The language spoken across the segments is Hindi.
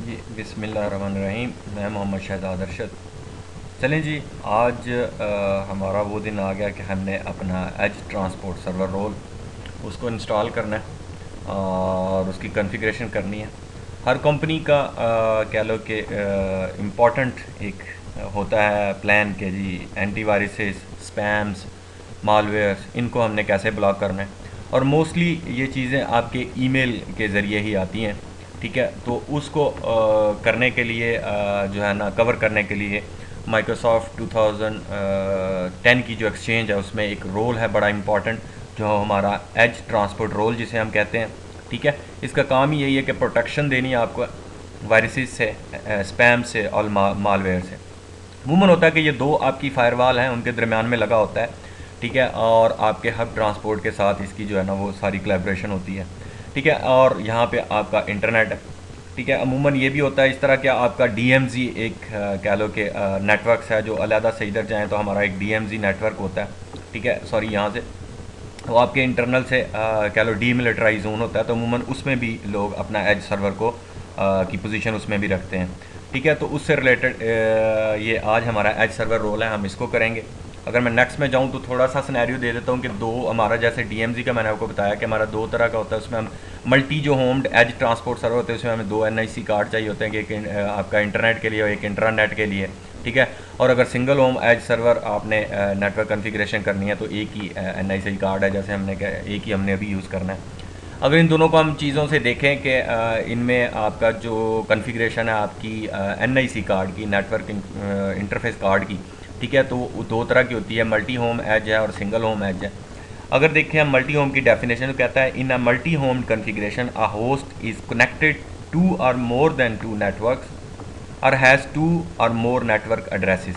जी बिस्मिल्लाहिर्रहमानिर्रहीम। मैं मोहम्मद शहजाद अरशद। चलें जी, आज हमारा वो दिन आ गया कि हमने अपना एज ट्रांसपोर्ट सर्वर रोल उसको इंस्टॉल करना है और उसकी कॉन्फ़िगरेशन करनी है। हर कंपनी का कह लो कि इम्पॉर्टेंट एक होता है प्लान के जी एंटीवायरसेस, स्पैम्स, मालवेयर्स, इनको हमने कैसे ब्लॉक करना है। और मोस्टली ये चीज़ें आपके ईमेल के ज़रिए ही आती हैं, ठीक है। तो उसको करने के लिए जो है ना, कवर करने के लिए माइक्रोसॉफ्ट 2010 की जो एक्सचेंज है उसमें एक रोल है बड़ा इंपॉर्टेंट, जो हमारा एज ट्रांसपोर्ट रोल जिसे हम कहते हैं, ठीक है। इसका काम ही यही है कि प्रोटेक्शन देनी है आपको वायरसेस से, स्पैम से और मालवेयर से। अमूमन होता है कि ये दो आपकी फायरवॉल हैं, उनके दरमियान में लगा होता है, ठीक है। और आपके हब ट्रांसपोर्ट के साथ इसकी जो है ना वो सारी कोलैबोरेशन होती है, ठीक है। और यहाँ पे आपका इंटरनेट है, ठीक है। अमूमन ये भी होता है इस तरह के आपका DMZ एक कह लो कि नेटवर्क्स है जो अलहदा से इधर जाएँ तो हमारा एक DMZ नेटवर्क होता है, ठीक है। सॉरी, यहाँ से वो आपके इंटरनल से कह लो डीमिलिटराइज जोन होता है, तो अमूमन उसमें भी लोग अपना एज सर्वर को की पोजीशन उसमें भी रखते हैं, ठीक है। तो उससे रिलेटेड ये आज हमारा एज सर्वर रोल है, हम इसको करेंगे। अगर मैं नेक्स्ट में जाऊँ तो थोड़ा सा सिनेरियो दे देता हूँ कि दो हमारा जैसे DMZ का मैंने आपको बताया कि हमारा दो तरह का होता है। उसमें हम मल्टी जो होम्ड एज ट्रांसपोर्ट सर्वर होते हैं उसमें हमें दो NIC कार्ड चाहिए होते हैं कि एक आपका इंटरनेट के लिए और एक इंटरनेट के लिए, ठीक है। और अगर सिंगल होम एज सर्वर आपने नेटवर्क कॉन्फ़िगरेशन करनी है तो एक ही NIC कार्ड है, जैसे हमने एक ही हमने अभी यूज़ करना है। अगर इन दोनों को हम चीज़ों से देखें कि इनमें आपका जो कॉन्फ़िगरेशन है आपकी NIC कार्ड की, नेटवर्क इंटरफेस कार्ड की, ठीक है, तो वो दो तरह की होती है, मल्टी होम एज है और सिंगल होम एज है। अगर देखें हम मल्टी होम की डेफिनेशन, तो कहता है in a multi home configuration a host is connected two or more than two networks और has two or more network addresses.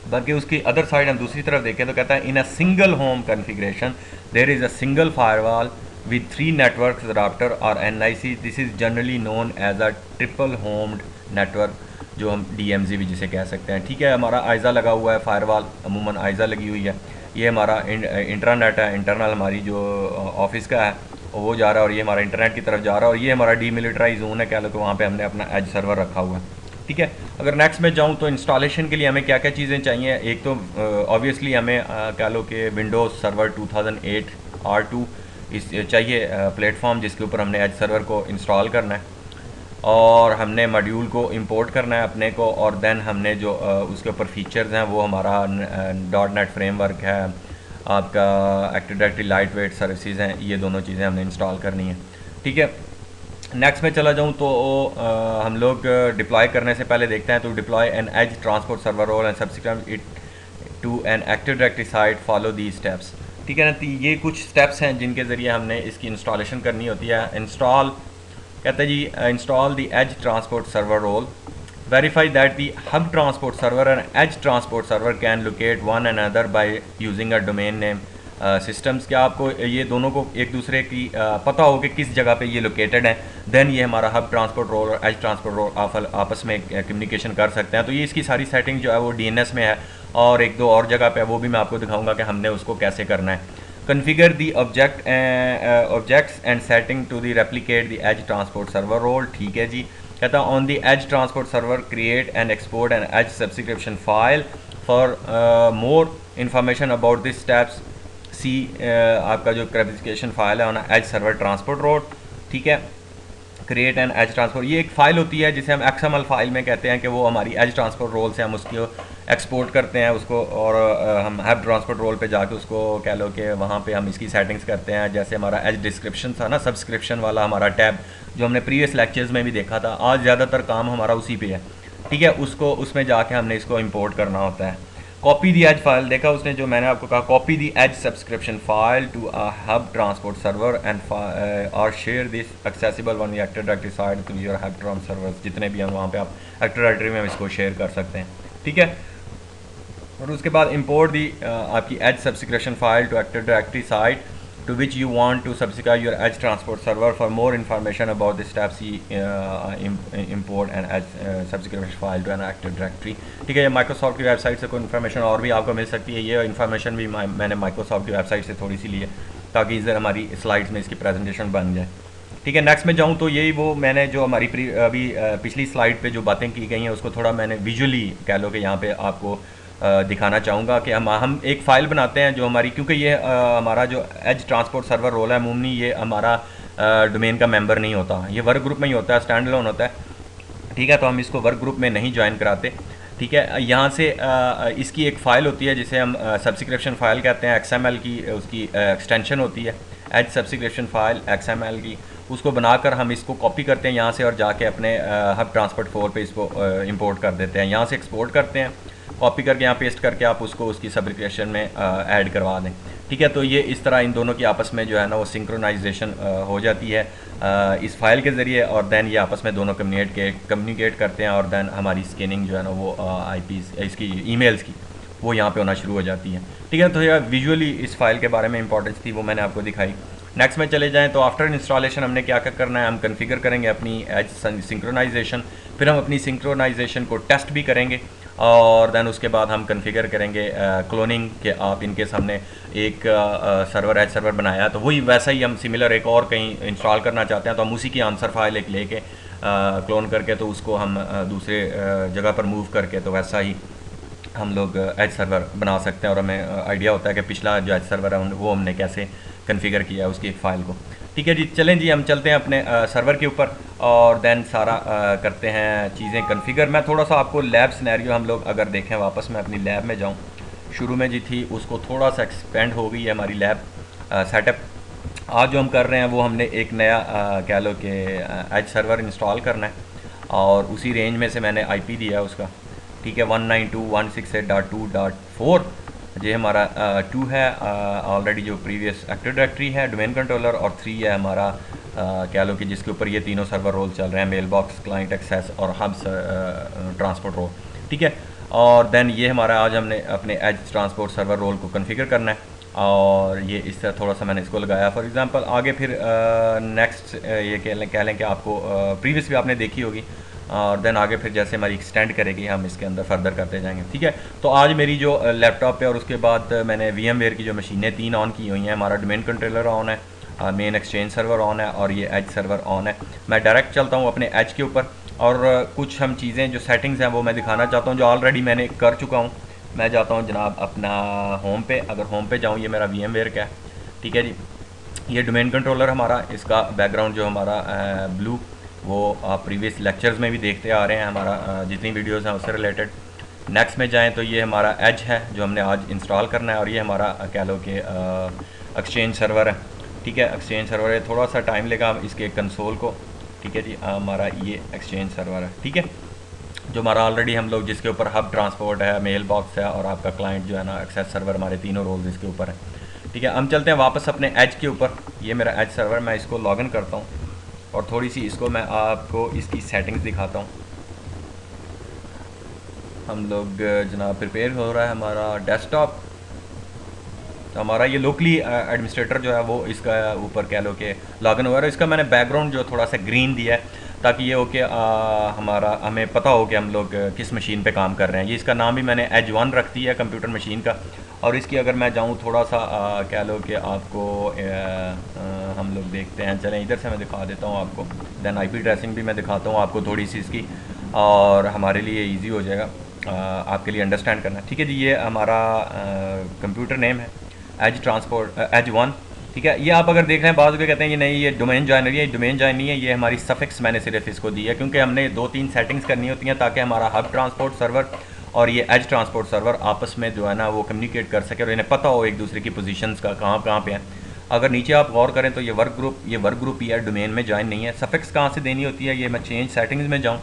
बाकी उसकी अदर साइड हम दूसरी तरफ देखें तो कहता है in a single home configuration there is a single firewall with three networks adapter or NIC. This is generally known as a triple homed network, जो हम DMZ भी जिसे कह सकते हैं, ठीक है। हमारा आइज़ा लगा हुआ है, फायरवॉल अमूमन आइज़ा लगी हुई है। ये हमारा इंटरनेट है, इंटरनल हमारी जो ऑफिस का है वो जा रहा है और ये हमारा इंटरनेट की तरफ जा रहा है। और ये हमारा डीमिलिटराइज जोन है, कह लो कि वहाँ पे हमने अपना एज सर्वर रखा हुआ है, ठीक है। अगर नेक्स्ट में जाऊँ तो इंस्टॉलेशन के लिए हमें क्या क्या चीज़ें चाहिए। एक तो ऑब्वियसली हमें कह लो कि विंडोज़ सर्वर 2008 R2 इस चाहिए प्लेटफॉर्म जिसके ऊपर हमने एज सर्वर को इंस्टॉल करना है और हमने मॉड्यूल को इंपोर्ट करना है अपने को। और देन हमने जो उसके ऊपर फीचर्स हैं वो हमारा .NET फ्रेमवर्क है, आपका active directory light weight services हैं, ये दोनों चीज़ें हमने इंस्टॉल करनी है, ठीक है। नेक्स्ट में चला जाऊँ तो हम लोग डिप्लॉय करने से पहले देखते हैं तो deploy an edge transport server role and subsequent it to an Active directory site, follow the steps, ठीक है ना। तो ये कुछ स्टेप्स हैं जिनके ज़रिए हमने इसकी इंस्टॉलेशन करनी होती है। इंस्टॉल कहते हैं जी, install the edge transport server role, verify that the hub transport server and edge transport server can locate one another by using a domain name systems. क्या आपको ये दोनों को एक दूसरे की पता हो कि किस जगह पे ये लोकेटेड है, देन ये हमारा हब ट्रांसपोर्ट रोल और एज ट्रांसपोर्ट रोल आपस में कम्युनिकेशन कर सकते हैं। तो ये इसकी सारी सेटिंग जो है वो DNS में है और एक दो और जगह पे वो भी मैं आपको दिखाऊंगा कि हमने उसको कैसे करना है। Configure the objects and setting to the replicate the edge transport server role, ठीक है जी। कहता है on the edge transport server create and export an edge subscription file for more information about this steps see आपका जो क्रेपिफिकेशन फाइल है on edge server transport role, ठीक है। क्रिएट एंड एज ट्रांसपोर्ट, ये एक फ़ाइल होती है जिसे हम XML फाइल में कहते हैं कि वो हमारी एज ट्रांसपोर्ट रोल से हम उसको एक्सपोर्ट करते हैं उसको और हम हब ट्रांसपोर्ट रोल पे जाके उसको कह लो कि वहाँ पे हम इसकी सेटिंग्स करते हैं। जैसे हमारा एज डिस्क्रिप्शन था ना, सब्सक्रिप्शन वाला हमारा टैब जो हमने प्रीवियस लेक्चर्स में भी देखा था, आज ज़्यादातर काम हमारा उसी पे है, ठीक है। उसको उसमें जाके हमने इसको इम्पोर्ट करना होता है। कॉपी दी एज फाइल, देखा उसने जो मैंने आपको कहा, copy the edge subscription file to a hub transport server and or share this accessible one active directory site to your hub trans servers, जितने भी हैं वहाँ पे आप एक्टिव डायरेक्टरी में इसको शेयर कर सकते हैं, ठीक है। और उसके बाद इंपोर्ट दी आपकी edge subscription file to Active directory site to which you want to subscribe your edge transport server. For more information about the steps, import an edge subscription file to an active directory, ठीक है। ये माइक्रोसॉफ्ट की वेबसाइट से कोई इन्फॉर्मेशन और भी आपको मिल सकती है। ये इन्फॉर्मेशन भी मैंने माइक्रोसॉफ्ट की वेबसाइट से थोड़ी सी ली है ताकि इधर हमारी स्लाइड्स में इसकी प्रेजेंटेशन बन जाए, ठीक है, नेक्स्ट में जाऊँ तो यही वो मैंने जो हमारी अभी पिछली स्लाइड पे जो बातें की गई हैं उसको थोड़ा मैंने विजुअली कह लो कि यहाँ पे आपको दिखाना चाहूँगा कि हम एक फ़ाइल बनाते हैं जो हमारी, क्योंकि ये हमारा जो एज ट्रांसपोर्ट सर्वर रोल है अमूमनी ये हमारा डोमेन का मेंबर नहीं होता, ये वर्क ग्रुप में ही होता है, स्टैंड अलोन होता है। ठीक है, तो हम इसको वर्क ग्रुप में नहीं ज्वाइन कराते। ठीक है, यहाँ से इसकी एक फ़ाइल होती है जिसे हम सब्सक्रिप्शन फ़ाइल कहते हैं, एक्सएमएल की उसकी एक्सटेंशन होती है, एज सब्सक्रिप्शन फ़ाइल एक्सएमएल की। उसको बनाकर हम इसको कॉपी करते हैं यहाँ से और जाके अपने हब ट्रांसपोर्ट 4 पे इसको इंपोर्ट कर देते हैं। यहाँ से एक्सपोर्ट करते हैं, कॉपी करके यहाँ पेस्ट करके आप उसको उसकी सब्सक्रिप्शन में ऐड करवा दें। ठीक है, तो ये इस तरह इन दोनों की आपस में जो है ना वो सिंक्रोनाइजेशन हो जाती है इस फाइल के ज़रिए, और देन ये आपस में दोनों कम्युनिकेट करते हैं, और देन हमारी स्कैनिंग जो है ना वो आईपी इसकी ईमेल्स की वो यहाँ पे होना शुरू हो जाती है। ठीक है, तो यह विजुअली इस फाइल के बारे में इंपॉर्टेंस थी, वो मैंने आपको दिखाई। नेक्स्ट में चले जाएं तो आफ्टर इंस्टॉलेशन हमने क्या क्या करना है, हम कन्फिगर करेंगे अपनी एज सिंक्रोनाइजेशन, फिर हम अपनी सिंक्रोनाइजेशन को टेस्ट भी करेंगे, और देन उसके बाद हम कन्फिगर करेंगे क्लोनिंग के आप इनके सामने एक सर्वर एज सर्वर बनाया तो वही वैसा ही हम सिमिलर एक और कहीं इंस्टॉल करना चाहते हैं तो हम उसी की आंसर फाइल एक लेके क्लोन करके तो उसको हम दूसरे जगह पर मूव करके तो वैसा ही हम लोग एज सर्वर बना सकते हैं, और हमें आइडिया होता है कि पिछला जो एज सर्वर है वो हमने कैसे कन्फिगर किया है उसकी एक फ़ाइल को। ठीक है जी, चलें जी हम चलते हैं अपने सर्वर के ऊपर और देन सारा करते हैं चीज़ें कन्फिगर। मैं थोड़ा सा आपको लैब सिनेरियो हम लोग अगर देखें, वापस मैं अपनी लैब में जाऊँ, शुरू में जी थी उसको थोड़ा सा एक्सपेंड हो गई है हमारी लैब सेटअप। आज जो हम कर रहे हैं वो हमने एक नया कह लो कि एज सर्वर इंस्टॉल करना है, और उसी रेंज में से मैंने आईपी दिया है उसका। ठीक है, 192.168.2.4 ये हमारा 2 है ऑलरेडी जो प्रीवियस एक्टिव डायरेक्टरी है, डोमेन कंट्रोलर, और 3 है हमारा कह लो कि जिसके ऊपर ये तीनों सर्वर रोल चल रहे हैं, मेल बॉक्स, क्लाइंट एक्सेस और हब्स ट्रांसपोर्ट रोल। ठीक है, और देन ये हमारा आज हमने अपने एज ट्रांसपोर्ट सर्वर रोल को कन्फिगर करना है, और ये इस तरह थोड़ा सा मैंने इसको लगाया फॉर एग्जांपल। आगे फिर नेक्स्ट ये कह लें कि आपको प्रीवियस भी आपने देखी होगी, और देन आगे फिर जैसे हमारी एक्सटेंड करेगी हम इसके अंदर फर्दर करते जाएंगे। ठीक है, तो आज मेरी जो लैपटॉप है और उसके बाद मैंने VMware की जो मशीनें 3 ऑन की हुई हैं, हमारा डोमेन कंट्रोलर ऑन है, मेन एक्सचेंज सर्वर ऑन है, और ये एज सर्वर ऑन है। मैं डायरेक्ट चलता हूँ अपने एज के ऊपर, और कुछ हम चीज़ें जो सेटिंग्स हैं वो मैं दिखाना चाहता हूँ जो ऑलरेडी मैंने कर चुका हूँ। मैं जाता हूँ जनाब अपना होम पे, अगर होम पे जाऊँ, ये मेरा VMware का है। ठीक है जी, ये डोमेन कंट्रोलर हमारा, इसका बैकग्राउंड जो हमारा ब्लू, वो आप प्रीवियस लेक्चर्स में भी देखते आ रहे हैं, हमारा जितनी वीडियोस हैं उससे रिलेटेड। नेक्स्ट में जाएं तो ये हमारा एज है जो हमने आज इंस्टॉल करना है, और ये हमारा कह लो कि एक्सचेंज सर्वर है। ठीक है, एक्सचेंज सर्वर है, थोड़ा सा टाइम लेगा इसके कंसोल को। ठीक है जी, हमारा ये एक्सचेंज सर्वर है। ठीक है, जो हमारा ऑलरेडी हम लोग जिसके ऊपर हब ट्रांसपोर्ट है, मेल बॉक्स है, और आपका क्लाइंट जो है ना एक्सेस सर्वर, हमारे तीनों रोल्स इसके ऊपर है। ठीक है, हम चलते हैं वापस अपने एज के ऊपर। ये मेरा एज सर्वर, मैं इसको लॉगिन करता हूँ और थोड़ी सी इसको मैं आपको इसकी सेटिंग्स दिखाता हूँ। हम लोग जनाब प्रिपेयर हो रहा है हमारा डेस्कटॉप, तो हमारा ये लोकली एडमिनिस्ट्रेटर जो है वो इसका ऊपर कह लो कि लॉगिन हुआ है। इसका मैंने बैकग्राउंड जो थोड़ा सा ग्रीन दिया है ताकि ये हो कि हमारा हमें पता हो कि हम लोग किस मशीन पे काम कर रहे हैं। ये इसका नाम भी मैंने एज 1 रख दिया है कंप्यूटर मशीन का, और इसकी अगर मैं जाऊँ थोड़ा सा कह लो कि आपको हम लोग देखते हैं, चलें इधर से मैं दिखा देता हूँ आपको, देन IP एड्रेसिंग भी मैं दिखाता हूँ आपको थोड़ी सी इसकी, और हमारे लिए ईजी हो जाएगा आपके लिए अंडरस्टैंड करना। ठीक है जी, ये हमारा कंप्यूटर नेम है एज ट्रांसपोर्ट एज 1। ठीक है, ये आप अगर देख रहे हैं बाद में कहते हैं ये नहीं, ये डोमेन जॉइनरी है, डोमेन जॉइन नहीं है, ये हमारी सफिक्स मैंने सिर्फ इसको दी है क्योंकि हमने 2-3 सेटिंग्स करनी होती हैं ताकि हमारा हब ट्रांसपोर्ट सर्वर और ये एज ट्रांसपोर्ट सर्वर आपस में जो है ना वो कम्युनिकेट कर सके और इन्हें पता हो एक दूसरे की पोजीशंस का कहाँ पे है। अगर नीचे आप गौर करें तो ये वर्क ग्रुप ही है, डोमेन में ज्वाइन नहीं है। सफिक्स कहाँ से देनी होती है, ये मैं चेंज सेटिंग्स में जाऊँ,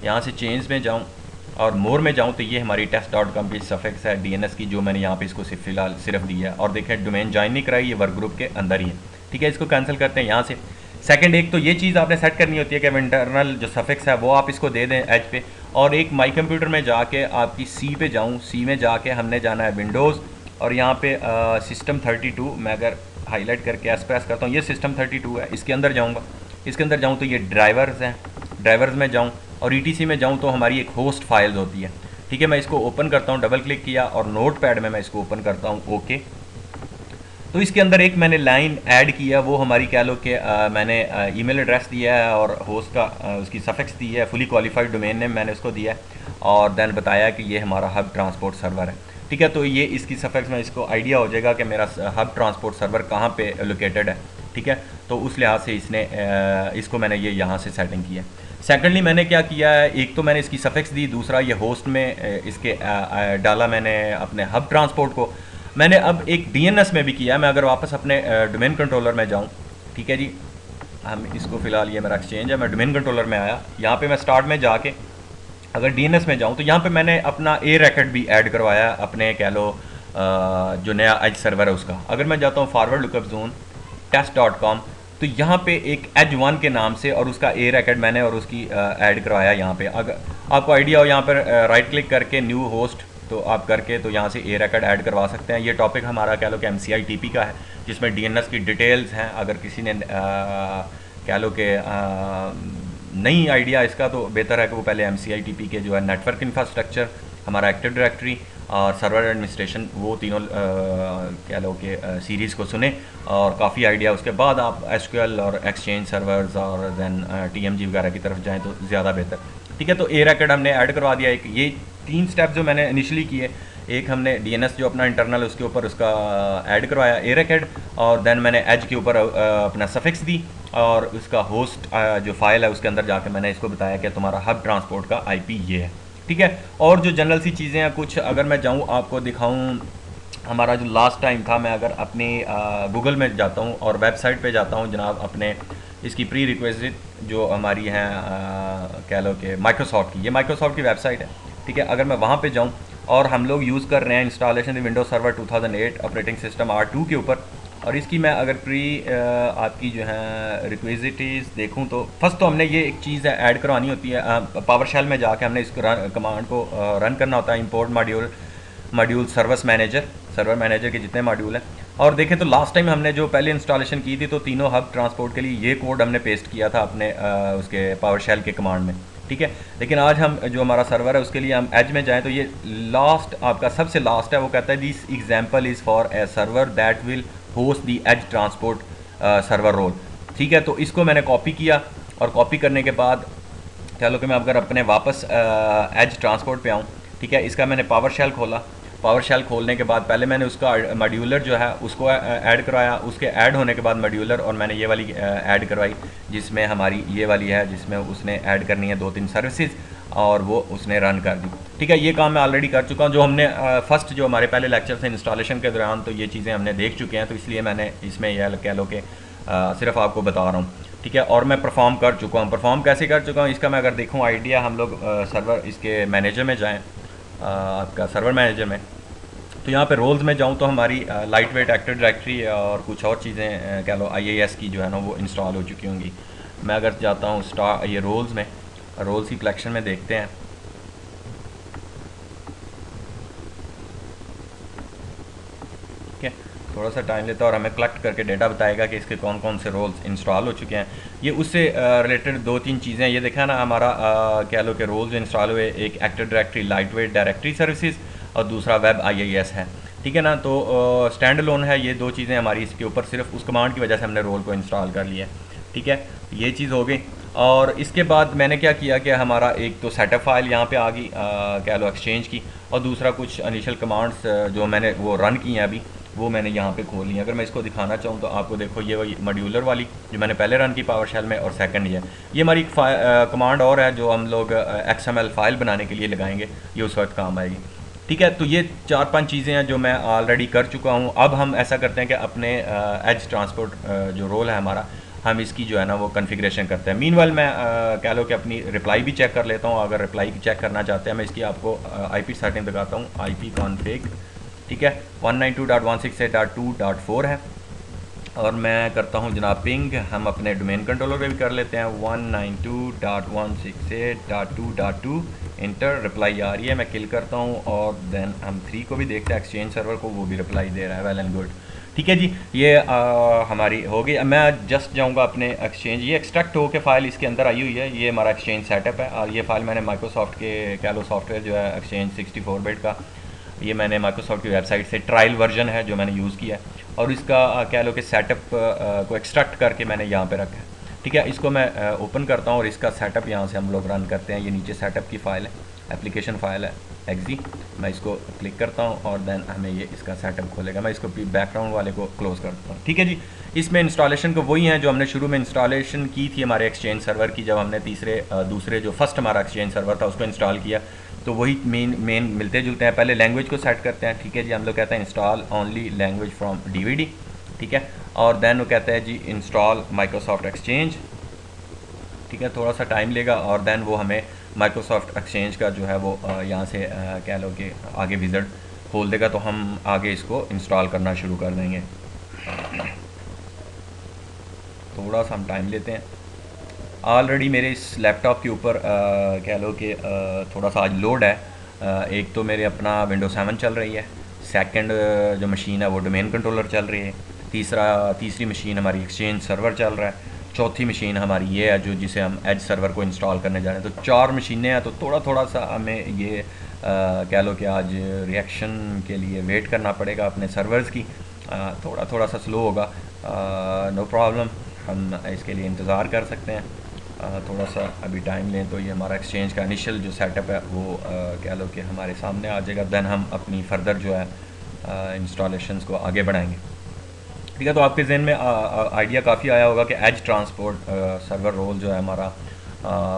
यहाँ से चेंज में जाऊँ और मोर में जाऊँ तो ये हमारी test.com की सफिक्स है DNS की, जो मैंने यहाँ पे इसको फिलहाल सिर्फ दी है। और देखें डोमेन ज्वाइन नहीं कराई, ये वर्क ग्रुप के अंदर ही है। ठीक है, इसको कैंसिल करते हैं यहाँ से। सेकंड, एक तो ये चीज़ आपने सेट करनी होती है कि इंटरनल जो सफिक्स है वो आप इसको दे दें एज पे, और एक माई कंप्यूटर में जाके आपकी सी पे जाऊँ, सी में जाके हमने जाना है विंडोज़, और यहाँ पे सिस्टम 32 मैं अगर हाईलाइट करके एक्सप्रेस करता हूँ, ये सिस्टम 32 है, इसके अंदर जाऊँगा। इसके अंदर जाऊँ तो ये ड्राइवर्स हैं, ड्राइवर्स में जाऊँ और ETC में जाऊँ तो हमारी एक होस्ट फाइल्स होती है। ठीक है, मैं इसको ओपन करता हूँ, डबल क्लिक किया और नोट पैड में मैं इसको ओपन करता हूँ। ओके, तो इसके अंदर एक मैंने लाइन ऐड किया, वो हमारी कह लो कि मैंने ईमेल एड्रेस दिया है और होस्ट का उसकी सफिक्स दी है, फुली क्वालिफाइड डोमेन नेम मैंने उसको दिया है और देन बताया कि ये हमारा हब ट्रांसपोर्ट सर्वर है। ठीक है, तो ये इसकी सफिक्स में इसको आइडिया हो जाएगा कि मेरा हब ट्रांसपोर्ट सर्वर कहाँ पे लोकेटेड है। ठीक है, तो उस लिहाज से इसने इसको मैंने ये यहाँ से सेटिंग किया है। सेकेंडली मैंने क्या किया है, एक तो मैंने इसकी सफिक्स दी, दूसरा ये होस्ट में इसके डाला मैंने अपने हब ट्रांसपोर्ट को। मैंने अब एक डीएनएस में भी किया है। मैं अगर वापस अपने डोमेन कंट्रोलर में जाऊँ, ठीक है जी, हम इसको फ़िलहाल ये मेरा एक्सचेंज है, मैं डोमेन कंट्रोलर में आया, यहाँ पे मैं स्टार्ट में जाके अगर डीएनएस में जाऊँ तो यहाँ पे मैंने अपना ए रैकेट भी ऐड करवाया अपने कह लो जो नया एज सर्वर है उसका। अगर मैं जाता हूँ फॉरवर्ड लुकअप जोन test.com, तो यहाँ पे एक एज वन के नाम से और उसका ए रैकेट मैंने और उसकी ऐड करवाया यहाँ पे। अगर आपको आइडिया हो, यहाँ पर राइट क्लिक करके न्यू होस्ट तो आप करके तो यहाँ से ए रैकेट ऐड करवा सकते हैं। ये टॉपिक हमारा कह लो कि MCI-TP का है, जिसमें डीएनएस की डिटेल्स हैं। अगर किसी ने कह लो कि नहीं आइडिया इसका, तो बेहतर है कि वो पहले MCI-TP के जो है नेटवर्क इंफ्रास्ट्रक्चर, हमारा एक्टिव डायरेक्टरी और सर्वर एडमिनिस्ट्रेशन, वो तीनों कह लो कि सीरीज़ को सुने और काफ़ी आइडिया, उसके बाद आप SQL और एक्सचेंज सर्वर्स और देन TMG वगैरह की तरफ जाएँ तो ज़्यादा बेहतर। ठीक है, तो ए रैकेट हमने ऐड करवा दिया। एक ये 3 स्टेप जो मैंने इनिशियली किए, एक हमने डीएनएस जो अपना इंटरनल उसके ऊपर उसका ऐड करवाया ए रैकेट, और देन मैंने एज के ऊपर अपना सफिक्स दी और उसका होस्ट जो फाइल है उसके अंदर जाके मैंने इसको बताया कि तुम्हारा हब ट्रांसपोर्ट का IP ये है। ठीक है, और जो जनरल सी चीज़ें हैं कुछ, अगर मैं जाऊँ आपको दिखाऊँ, हमारा जो लास्ट टाइम था, मैं अगर अपनी गूगल में जाता हूँ और वेबसाइट पे जाता हूँ जनाब, अपने इसकी प्री रिक्वेजिट जो हमारी हैं कह लो कि माइक्रोसॉफ्ट की, ये माइक्रोसॉफ्ट की वेबसाइट है। ठीक है, अगर मैं वहाँ पे जाऊँ और हम लोग यूज़ कर रहे हैं installation Windows server 2008 operating system R2 के ऊपर, और इसकी मैं अगर प्री आपकी जो है रिक्वेजिटीज़ देखूं तो फर्स्ट तो हमने ये एक चीज़ है ऐड करवानी होती है, पावर शेल में जाके हमने इस कमांड को रन करना होता है, इंपोर्ट मॉड्यूल सर्वर मैनेजर के जितने मॉड्यूल हैं। और देखें तो लास्ट टाइम हमने जो पहले इंस्टॉलेशन की थी तो तीनों हब ट्रांसपोर्ट के लिए ये कोड हमने पेस्ट किया था अपने उसके पावर शेल के कमांड में। ठीक है, लेकिन आज हम जो हमारा सर्वर है उसके लिए हम एज में जाएं तो ये लास्ट आपका सबसे लास्ट है, वो कहता है this example is for a server that will host the edge transport server role. ठीक है, तो इसको मैंने कॉपी किया और कॉपी करने के बाद कह लो कि मैं अगर अपने वापस एज ट्रांसपोर्ट पे आऊँ, ठीक है, इसका मैंने पावर शेल खोला। पावर शेल खोलने के बाद पहले मैंने उसका मॉड्यूलर जो है उसको ऐड करवाया, उसके ऐड होने के बाद मॉड्यूलर, और मैंने ये वाली ऐड करवाई जिसमें हमारी ये वाली है, जिसमें उसने ऐड करनी है 2-3 सर्विसेज और वो उसने रन कर दी। ठीक है, ये काम मैं ऑलरेडी कर चुका हूँ, जो हमने फर्स्ट जो हमारे पहले लेक्चर थे इंस्टॉलेशन के दौरान, तो ये चीज़ें हमने देख चुके हैं, तो इसलिए मैंने इसमें यह कह लो कि सिर्फ आपको बता रहा हूँ। ठीक है, और मैं परफॉर्म कर चुका हूँ। परफॉर्म कैसे कर चुका हूँ इसका मैं अगर देखूँ आइडिया, हम लोग सर्वर इसके मैनेजर में जाएँ, आपका सर्वर मैनेजर में, तो यहाँ पे रोल्स में जाऊँ तो हमारी लाइट वेट एक्टिव डायरेक्टरी और कुछ और चीज़ें कह लो IIS की जो है ना वो इंस्टॉल हो चुकी होंगी। मैं अगर जाता हूँ ये रोल्स में, रोल्स की कलेक्शन में देखते हैं, ठीक है, थोड़ा सा टाइम लेता है और हमें कलेक्ट करके डेटा बताएगा कि इसके कौन कौन से रोल्स इंस्टॉल हो चुके हैं। ये उससे रिलेटेड 2-3 चीज़ें, ये देखा ना हमारा कह लो कि रोल्स इंस्टॉल हुए, एक active directory light weight directory services और दूसरा वेब IIS है। ठीक है ना, तो स्टैंड अलोन है ये 2 चीज़ें हमारी, इसके ऊपर सिर्फ उस कमांड की वजह से हमने रोल को इंस्टॉल कर लिया। ठीक है, ये चीज़ हो गई। और इसके बाद मैंने क्या किया कि हमारा एक तो सेटअप फाइल यहाँ पे आ गई कह लो एक्सचेंज की, और दूसरा कुछ इनिशियल कमांड्स जो मैंने वो रन की हैं अभी, वो मैंने यहाँ पे खोल ली। अगर मैं इसको दिखाना चाहूँ तो आपको देखो, ये वही मॉड्यूलर वाली जो मैंने पहले रन की पावर शेल में, और सेकंड ये हमारी कमांड और है जो हम लोग XML फाइल बनाने के लिए लगाएंगे, ये उस वक्त काम आएगी। ठीक है, तो ये 4-5 चीज़ें हैं जो मैं ऑलरेडी कर चुका हूँ। अब हम ऐसा करते हैं कि अपने एज ट्रांसपोर्ट जो रोल है हमारा, हम इसकी जो है ना वो कॉन्फ़िगरेशन करते हैं। मीनवाइल मैं कह लो कि अपनी रिप्लाई भी चेक कर लेता हूँ। अगर रिप्लाई चेक करना चाहते हैं, मैं इसकी आपको IP सेटिंग दिखाता हूँ, IP कॉन्फ़िग। ठीक है, 192.168.2.4 है, और मैं करता हूँ जनाब पिंग, हम अपने डोमेन कंट्रोलर पे भी कर लेते हैं 192.168.2.2, इंटर, रिप्लाई आ रही है, मैं किल करता हूँ, और देन हम 3 को भी देखते हैं, एक्सचेंज सर्वर को, वो भी रिप्लाई दे रहा है, वेल एंड गुड। ठीक है जी, ये हमारी हो गई। मैं जस्ट जाऊँगा अपने एक्सचेंज, ये एक्सट्रैक्ट होकर फाइल इसके अंदर आई हुई है, ये हमारा एक्सचेंज सेटअप है, और ये फाइल मैंने माइक्रोसॉफ्ट के कह लो सॉफ्टवेयर जो है एक्सचेंज 64 बिट का, ये मैंने माइक्रोसॉफ्ट की वेबसाइट से ट्रायल वर्जन है जो मैंने यूज़ किया है, और इसका कह लो कि सेटअप को एक्सट्रैक्ट करके मैंने यहाँ पे रखा है। ठीक है, इसको मैं ओपन करता हूँ और इसका सेटअप यहाँ से हम लोग रन करते हैं। ये नीचे सेटअप की फ़ाइल है, एप्लीकेशन फ़ाइल है एक्जी। मैं इसको क्लिक करता हूँ और देन हमें ये इसका सेटअप खोलेगा। मैं इसको बैकग्राउंड वाले को क्लोज़ कर देता हूँ। ठीक है जी, इसमें इंस्टॉलेशन को वही हैं जो हमने शुरू में इंस्टॉलेशन की थी हमारे एक्सचेंज सर्वर की, जब हमने दूसरे जो फर्स्ट हमारा एक्सचेंज सर्वर था उसको इंस्टॉल किया। तो वही मेन मिलते जुलते हैं। पहले लैंग्वेज को सेट करते हैं। ठीक है जी, हम लोग कहते हैं install only language from DVD. ठीक है, और देन वो कहता है जी इंस्टॉल माइक्रोसॉफ्ट एक्सचेंज। ठीक है, थोड़ा सा टाइम लेगा और देन वो हमें माइक्रोसॉफ्ट एक्सचेंज का जो है वो यहाँ से कह लो कि आगे विज़िट खोल देगा, तो हम आगे इसको इंस्टॉल करना शुरू कर देंगे। थोड़ा सा हम टाइम लेते हैं। ऑलरेडी मेरे इस लैपटॉप के ऊपर कह लो कि थोड़ा सा आज लोड है। एक तो मेरे अपना विंडोज 7 चल रही है, सेकंड जो मशीन है वो डोमेन कंट्रोलर चल रही है, तीसरी मशीन हमारी एक्सचेंज सर्वर चल रहा है, चौथी मशीन हमारी ये है जो जिसे हम एज सर्वर को इंस्टॉल करने जा रहे हैं। तो 4 मशीनें हैं, तो थोड़ा सा हमें ये कह लो कि आज रिएक्शन के लिए वेट करना पड़ेगा अपने सर्वर्स की। थोड़ा सा स्लो होगा, नो प्रॉब्लम, हम इसके लिए इंतज़ार कर सकते हैं। थोड़ा सा अभी टाइम लें तो ये हमारा एक्सचेंज का इनिशियल जो सेटअप है वो कह लो कि हमारे सामने आ जाएगा। देन हम अपनी फर्दर जो है इंस्टॉलेशंस को आगे बढ़ाएंगे। ठीक है, तो आपके जहन में आइडिया काफ़ी आया होगा कि एज ट्रांसपोर्ट सर्वर रोल जो है हमारा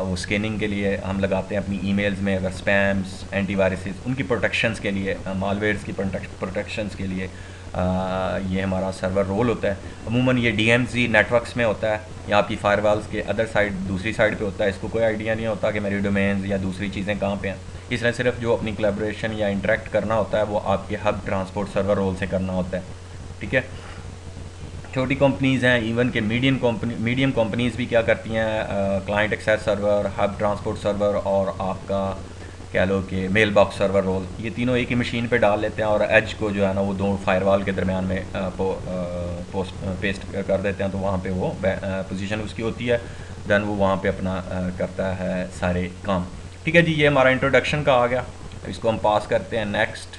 वो स्कैनिंग के लिए हम लगाते हैं अपनी ईमेल्स में। अगर स्पैम्स, एंटीवायरसेस, उनकी प्रोटेक्शंस के लिए, मालवेयर्स की प्रोटेक्शंस के लिए ये हमारा सर्वर रोल होता है। अमूमन ये DMZ नेटवर्क्स में होता है या आपकी फायरवॉल्स के अदर साइड, दूसरी साइड पे होता है। इसको कोई आइडिया नहीं होता कि मेरी डोमेन्स या दूसरी चीज़ें कहाँ पे हैं। इसलिए सिर्फ जो अपनी कोलैबोरेशन या इंटरेक्ट करना होता है वो आपके हब ट्रांसपोर्ट सर्वर रोल से करना होता है। ठीक है, छोटी कंपनीज़ हैं, इवन के मीडियम कंपनीज़ भी क्या करती हैं, client access server, hub transport server और आपका कह लो कि मेल बॉक्स सर्वर रोल, ये तीनों एक ही मशीन पे डाल लेते हैं और एज को जो है ना वो दो फायरवॉल के दरमियान में पेस्ट कर देते हैं। तो वहाँ पे वो पोजीशन उसकी होती है, देन वो वहाँ पे अपना करता है सारे काम। ठीक है जी, ये हमारा इंट्रोडक्शन का आ गया। इसको हम पास करते हैं नेक्स्ट।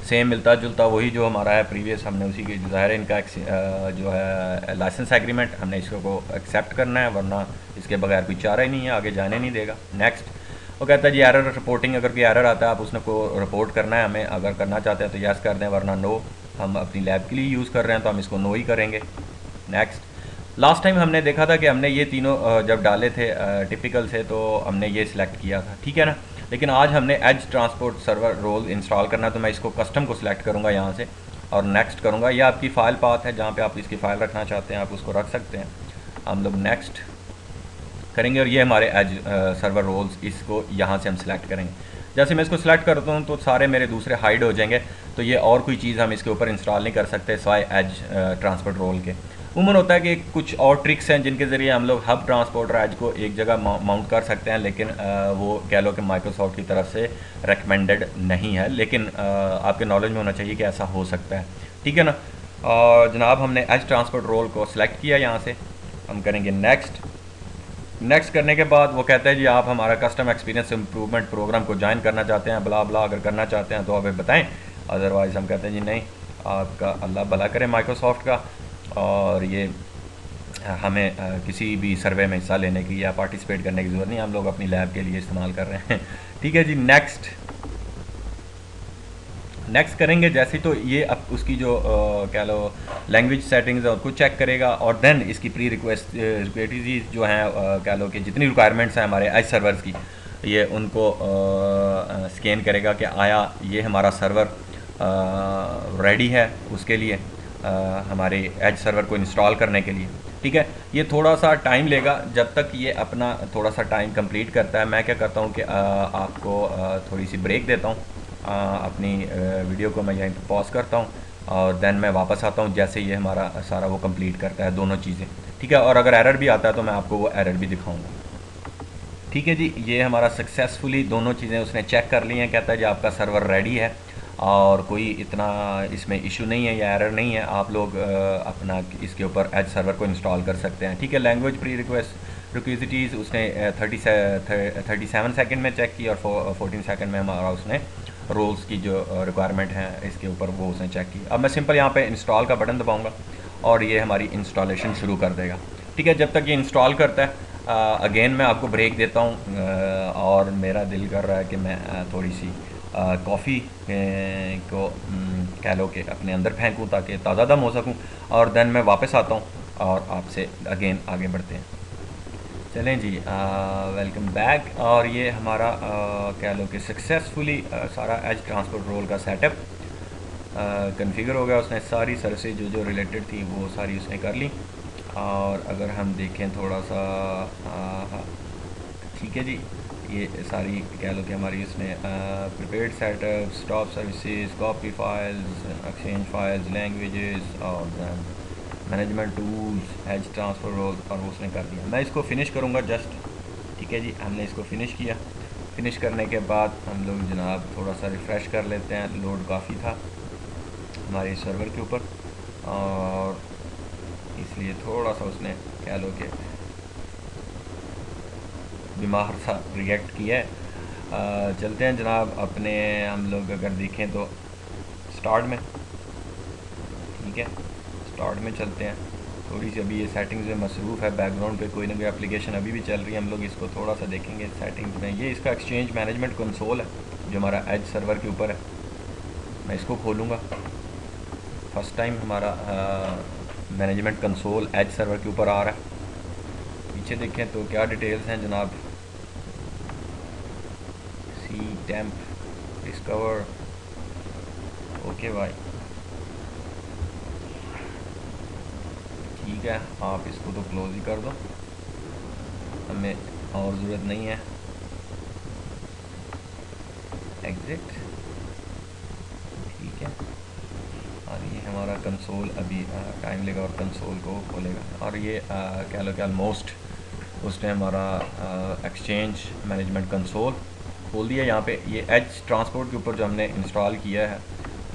सेम मिलता जुलता वही जो हमारा है प्रीवियस, हमने उसी के ज़ाहिर है इनका जो है लाइसेंस एग्रीमेंट, हमने इसको एक्सेप्ट करना है, वरना इसके बगैर कोई चारा ही नहीं है, आगे जाने नहीं देगा। नेक्स्ट, वो कहता है जी एरर रिपोर्टिंग, अगर कोई एरर आता है आप उसने को रिपोर्ट करना है हमें, अगर करना चाहते हैं तो यस कर दें, वरना नो। हम अपनी लैब के लिए यूज़ कर रहे हैं तो हम इसको नो ही करेंगे। नेक्स्ट, लास्ट टाइम हमने देखा था कि हमने ये तीनों जब डाले थे टिपिकल से तो हमने ये सिलेक्ट किया था, ठीक है ना। लेकिन आज हमने edge transport server role install करना है, तो मैं इसको कस्टम को सिलेक्ट करूँगा यहाँ से और नेक्स्ट करूँगा। ये आपकी फ़ाइल पाथ है, जहाँ पे आप इसकी फ़ाइल रखना चाहते हैं आप उसको रख सकते हैं। हम लोग नेक्स्ट करेंगे और ये हमारे एज सर्वर रोल्स, इसको यहाँ से हम सिलेक्ट करेंगे। जैसे मैं इसको सिलेक्ट करता हूँ तो सारे मेरे दूसरे हाइड हो जाएंगे, तो ये और कोई चीज़ हम इसके ऊपर इंस्टॉल नहीं कर सकते सिवाय एज ट्रांसपोर्ट रोल के। उमूमन होता है कि कुछ और ट्रिक्स हैं जिनके ज़रिए हम लोग हब ट्रांसपोर्टर एज को एक जगह माउंट कर सकते हैं, लेकिन वो कह लो कि माइक्रोसॉफ्ट की तरफ से रिकमेंडेड नहीं है, लेकिन आपके नॉलेज में होना चाहिए कि ऐसा हो सकता है। ठीक है ना। और जनाब हमने एज ट्रांसपोर्ट रोल को सिलेक्ट किया, यहाँ से हम करेंगे नेक्स्ट करने के बाद वो कहता है जी आप हमारा कस्टम एक्सपीरियंस इम्प्रूवमेंट प्रोग्राम को ज्वाइन करना चाहते हैं, बला बला, अगर करना चाहते हैं तो हमें बताएं, अदरवाइज़ हम कहते हैं जी नहीं, आपका अल्लाह भला करे माइक्रोसॉफ्ट का, और ये हमें किसी भी सर्वे में हिस्सा लेने की या पार्टिसिपेट करने की ज़रूरत नहीं, हम लोग अपनी लैब के लिए इस्तेमाल कर रहे हैं। ठीक है जी, नेक्स्ट करेंगे जैसे, तो ये अब उसकी जो कह लो लैंग्वेज सेटिंग्स है उसको चेक करेगा और देन इसकी प्री रिक्वेस्ट जो हैं कह लो कि जितनी रिक्वायरमेंट्स हैं हमारे एज सर्वर्स की, ये उनको स्कैन करेगा कि आया ये हमारा सर्वर रेडी है उसके लिए, हमारे एज सर्वर को इंस्टॉल करने के लिए। ठीक है, ये थोड़ा सा टाइम लेगा, जब तक ये अपना थोड़ा सा टाइम कंप्लीट करता है मैं क्या करता हूँ कि आपको थोड़ी सी ब्रेक देता हूँ, अपनी वीडियो को मैं यहीं पर पॉज करता हूँ और देन मैं वापस आता हूँ जैसे ये हमारा सारा वो कंप्लीट करता है दोनों चीज़ें। ठीक है, और अगर एरर भी आता है तो मैं आपको वो एरर भी दिखाऊंगा। ठीक है जी, ये हमारा सक्सेसफुली दोनों चीज़ें उसने चेक कर ली हैं, कहता है जी आपका सर्वर रेडी है और कोई इतना इसमें इशू नहीं है या एरर नहीं है, आप लोग अपना इसके ऊपर एज सर्वर को इंस्टॉल कर सकते हैं। ठीक है, लैंग्वेज प्री रिक्वेजिटीज़ उसने 37 सेकंड में चेक की और 14 सेकंड में हमारा उसने रोल्स की जो रिक्वायरमेंट है इसके ऊपर वो उसने चेक की। अब मैं सिंपल यहाँ पे इंस्टॉल का बटन दबाऊँगा और ये हमारी इंस्टॉलेशन शुरू कर देगा। ठीक है, जब तक ये इंस्टॉल करता है अगेन मैं आपको ब्रेक देता हूँ और मेरा दिल कर रहा है कि मैं थोड़ी सी कॉफ़ी को कह लो कि अपने अंदर फेंकूँ ताकि ताज़ा दम हो सकूँ, और देन मैं वापस आता हूँ और आपसे अगेन आगे बढ़ते हैं। चलें जी, वेलकम बैक। और ये हमारा कह लो कि सक्सेसफुली सारा एज ट्रांसपोर्ट रोल का सेटअप कन्फिगर हो गया। उसने सारी सर्विसेज जो जो रिलेटेड थी वो सारी उसने कर ली। और अगर हम देखें थोड़ा सा, ठीक है जी, ये सारी कह लो कि हमारी उसने prepared setup, stop services, copy files, exchange files, languages और management tools, edge transfer role, और वो उसने कर दिया। मैं इसको फिनिश करूँगा जस्ट। ठीक है जी, हमने इसको फिनिश किया। फिनिश करने के बाद हम लोग जनाब थोड़ा सा रिफ़्रेश कर लेते हैं। लोड काफ़ी था हमारे सर्वर के ऊपर और इसलिए थोड़ा सा उसने कह लो कि बीमार सा रिएक्ट किया है। चलते हैं जनाब अपने, हम लोग अगर देखें तो स्टार्ट में, ठीक है, स्टार्ट में चलते हैं। थोड़ी सी अभी ये सेटिंग्स में मसरूफ़ है, बैकग्राउंड पे कोई ना कोई एप्लीकेशन अभी भी चल रही है। हम लोग इसको थोड़ा सा देखेंगे सेटिंग्स में। ये इसका एक्सचेंज मैनेजमेंट कंसोल है जो हमारा एज सर्वर के ऊपर है। मैं इसको खोलूँगा। फर्स्ट टाइम हमारा मैनेजमेंट कंसोल एज सर्वर के ऊपर आ रहा है। पीछे देखें तो क्या डिटेल्स हैं जनाब, सी टेम्प डिस्कवर, ओके भाई, ठीक है। आप इसको तो क्लोज ही कर दो, हमें और ज़रूरत नहीं है। एग्ज़िट, ठीक है। और ये हमारा कंसोल अभी टाइम लेगा और कंसोल को खोलेगा। और ये कह लो कि ऑलमोस्ट उसने हमारा एक्सचेंज मैनेजमेंट कंसोल खोल दिया। यहाँ पे ये एज ट्रांसपोर्ट के ऊपर जो हमने इंस्टॉल किया है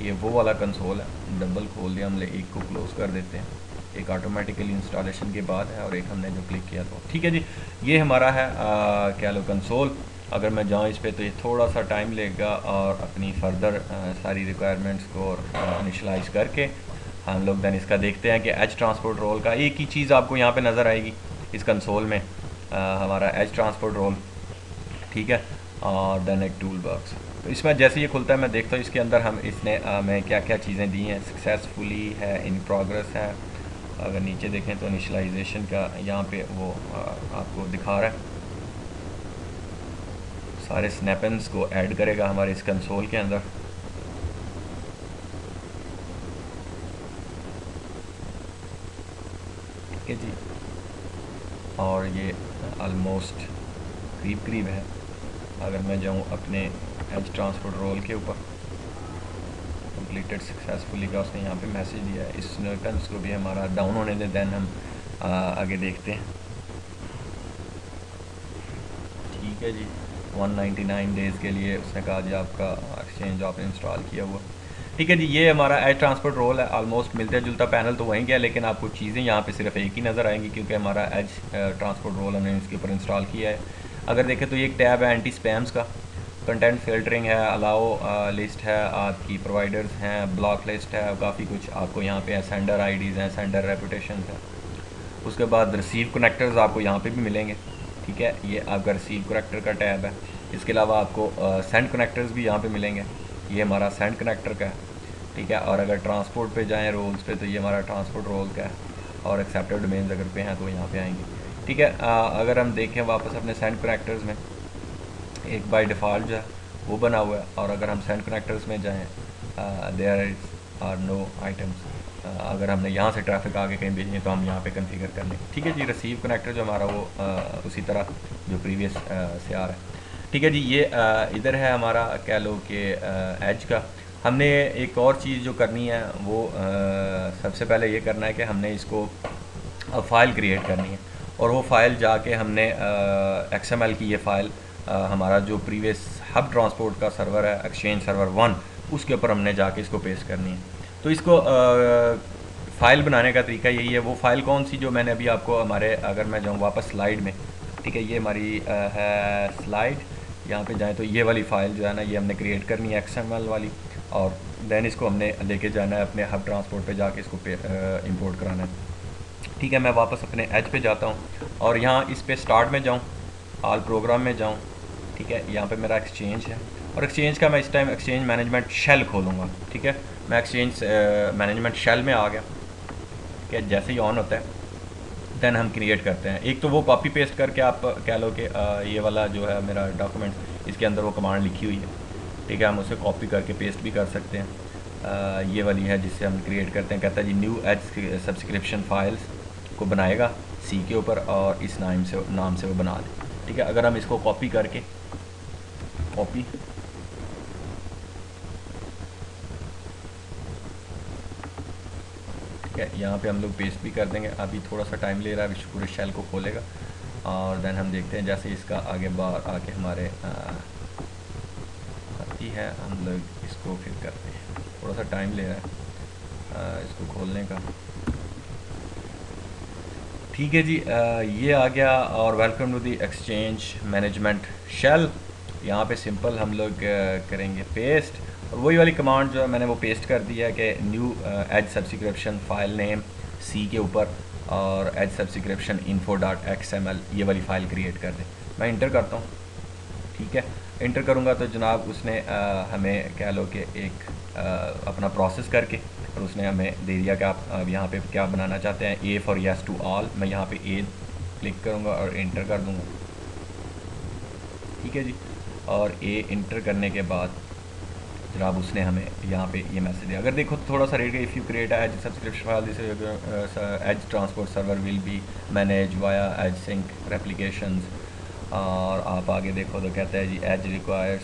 ये वो वाला कंसोल है। डबल खोल दिया हमने, एक को क्लोज़ कर देते हैं। एक ऑटोमेटिकली इंस्टॉलेशन के बाद है और एक हमने जो क्लिक किया तो ठीक है जी, ये हमारा है कह लो कंसोल। अगर मैं जाऊँ इस पर तो ये थोड़ा सा टाइम लेगा और अपनी फर्दर सारी रिक्वायरमेंट्स को इनिशलाइज करके हम लोग दैन इसका देखते हैं कि एज ट्रांसपोर्ट रोल का एक ही चीज़ आपको यहाँ पे नज़र आएगी इस कंसोल में, हमारा एज ट्रांसपोर्ट रोल, ठीक है। और दैन एक टूल बॉक्स, तो इसमें जैसे ये खुलता है मैं देखता हूँ इसके अंदर हम इसने हमें क्या क्या चीज़ें दी हैं। सक्सेसफुली है, इन प्रोग्रेस है। अगर नीचे देखें तो इनिशलाइजेशन का यहाँ पे वो आपको दिखा रहा है। सारे स्नैपेंस को ऐड करेगा हमारे इस कंसोल के अंदर। ठीक है जी, और ये ऑलमोस्ट करीब है। अगर मैं जाऊँ अपने एज ट्रांसपोर्ट रोल के ऊपर, कंप्लीटेड सक्सेसफुली का उसने यहाँ पे मैसेज दिया है। इस स्नैपेंस को भी हमारा डाउन होने दें, दैन हम आगे देखते हैं। ठीक है जी, 199 डेज़ के लिए उसने कहा जी आपका एक्सचेंज आपने इंस्टॉल किया हुआ। ठीक है जी, ये हमारा एज ट्रांसपोर्ट रोल है। ऑलमोस्ट मिलता जुलता पैनल तो वहीं गया, लेकिन आपको चीज़ें यहाँ पे सिर्फ एक ही नज़र आएंगी क्योंकि हमारा एज ट्रांसपोर्ट रोल हमने इसके ऊपर इंस्टॉल किया है। अगर देखें तो ये एक टैब है एंटी स्पैम्स का, कंटेंट फिल्टरिंग है, अलाउ लिस्ट है, आपकी प्रोवाइडर्स हैं, ब्लॉक लिस्ट है, काफ़ी कुछ आपको यहाँ पे है। सेंडर आईडीज़ हैं, सेंडर रेपुटेशन है। उसके बाद रिसीव कनेक्टर्स आपको यहाँ पे भी मिलेंगे। ठीक है, ये आपका रिसीव कनेक्टर का टैब है। इसके अलावा आपको सेंड कनेक्टर्स भी यहाँ पे मिलेंगे। ये हमारा सेंड कनेक्टर का है। ठीक है, और अगर ट्रांसपोर्ट पे जाएं रोल्स पे तो ये हमारा ट्रांसपोर्ट रोल का है, और एक्सेप्टेड डोमेन्स अगर पे हैं तो यहाँ पे आएंगे। ठीक है, अगर हम देखें वापस अपने सेंड कनेक्टर्स में, एक बाय डिफ़ॉल्ट जो है वो बना हुआ है, और अगर हम सेंड कनेक्टर्स में जाएँ देयर आर नो आइटम्स। अगर हमने यहाँ से ट्रैफिक आगे कहीं भेजनी है तो हम यहाँ पे कॉन्फ़िगर कर लें। ठीक है जी, रिसीव कनेक्टर जो हमारा वो उसी तरह जो प्रीवियस से आ रहा है। ठीक है जी, ये इधर है हमारा कह लो कि एज का। हमने एक और चीज़ जो करनी है वो सबसे पहले ये करना है कि हमने इसको फ़ाइल क्रिएट करनी है, और वो फ़ाइल जाके हमने XML की ये फ़ाइल हमारा जो प्रीवियस हब ट्रांसपोर्ट का सर्वर है एक्सचेंज सर्वर 1, उसके ऊपर हमने जाके इसको पेस्ट करनी है। तो इसको फ़ाइल बनाने का तरीका यही है। वो फ़ाइल कौन सी जो मैंने अभी आपको हमारे, अगर मैं जाऊँ वापस स्लाइड में, ठीक है, ये हमारी है स्लाइड, यहाँ पे जाएँ तो ये वाली फ़ाइल जो है ना, ये हमने क्रिएट करनी है XML वाली, और दैन इसको हमने लेके जाना है अपने हब ट्रांसपोर्ट पे जाके इसको इंपोर्ट कराना है। ठीक है, मैं वापस अपने एज पे जाता हूँ और यहाँ इस पे स्टार्ट में जाऊँ, ऑल प्रोग्राम में जाऊँ। ठीक है, यहाँ पे मेरा एक्सचेंज है और एक्सचेंज का मैं इस टाइम एक्सचेंज मैनेजमेंट शेल खोलूँगा। ठीक है, मैं एक्सचेंज मैनेजमेंट शेल में आ गया। ठीक है, जैसे ही ऑन होता है दैन हम क्रिएट करते हैं। एक तो वो कॉपी पेस्ट करके आप कह लो कि ये वाला जो है मेरा डॉक्यूमेंट, इसके अंदर वो कमांड लिखी हुई है। ठीक है, हम उसे कॉपी करके पेस्ट भी कर सकते हैं। ये वाली है जिससे हम क्रिएट करते हैं, कहता है जी न्यू एज सब्सक्रिप्शन फाइल्स को बनाएगा सी के ऊपर और इस नाम से वो बना दे। ठीक है, अगर हम इसको कॉपी करके कॉपी यहाँ पे हम लोग पेस्ट भी कर देंगे। अभी थोड़ा सा टाइम ले रहा है, पूरे शेल को खोलेगा और देन हम देखते हैं जैसे इसका आगे बाहर आके हमारे आती है, हम लोग इसको फिर करते हैं। थोड़ा सा टाइम ले रहा है इसको खोलने का। ठीक है जी, ये आ गया और welcome to the Exchange management shell. यहाँ पे सिंपल हम लोग करेंगे पेस्ट, और वही वाली कमांड जो है मैंने वो पेस्ट कर दी है कि new edge subscription file name C के ऊपर और एज सब्सक्रिप्शन info.xml ये वाली फ़ाइल क्रिएट कर दे। मैं इंटर करता हूँ। ठीक है, इंटर करूँगा तो जनाब उसने हमें कह लो कि एक अपना प्रोसेस करके और उसने हमें दे दिया कि आप अब यहाँ पे क्या बनाना चाहते हैं। A for yes to all, मैं यहाँ पे ए क्लिक करूँगा और इंटर कर दूँगा। ठीक है जी, और ए इंटर करने के बाद जनाब उसने हमें यहाँ पे ये मैसेज दिया। अगर देखो थोड़ा सा रेट, if you create edge subscription file this edge transport server will be manage via edge sync replications, और आप आगे देखो तो कहता है जी edge requires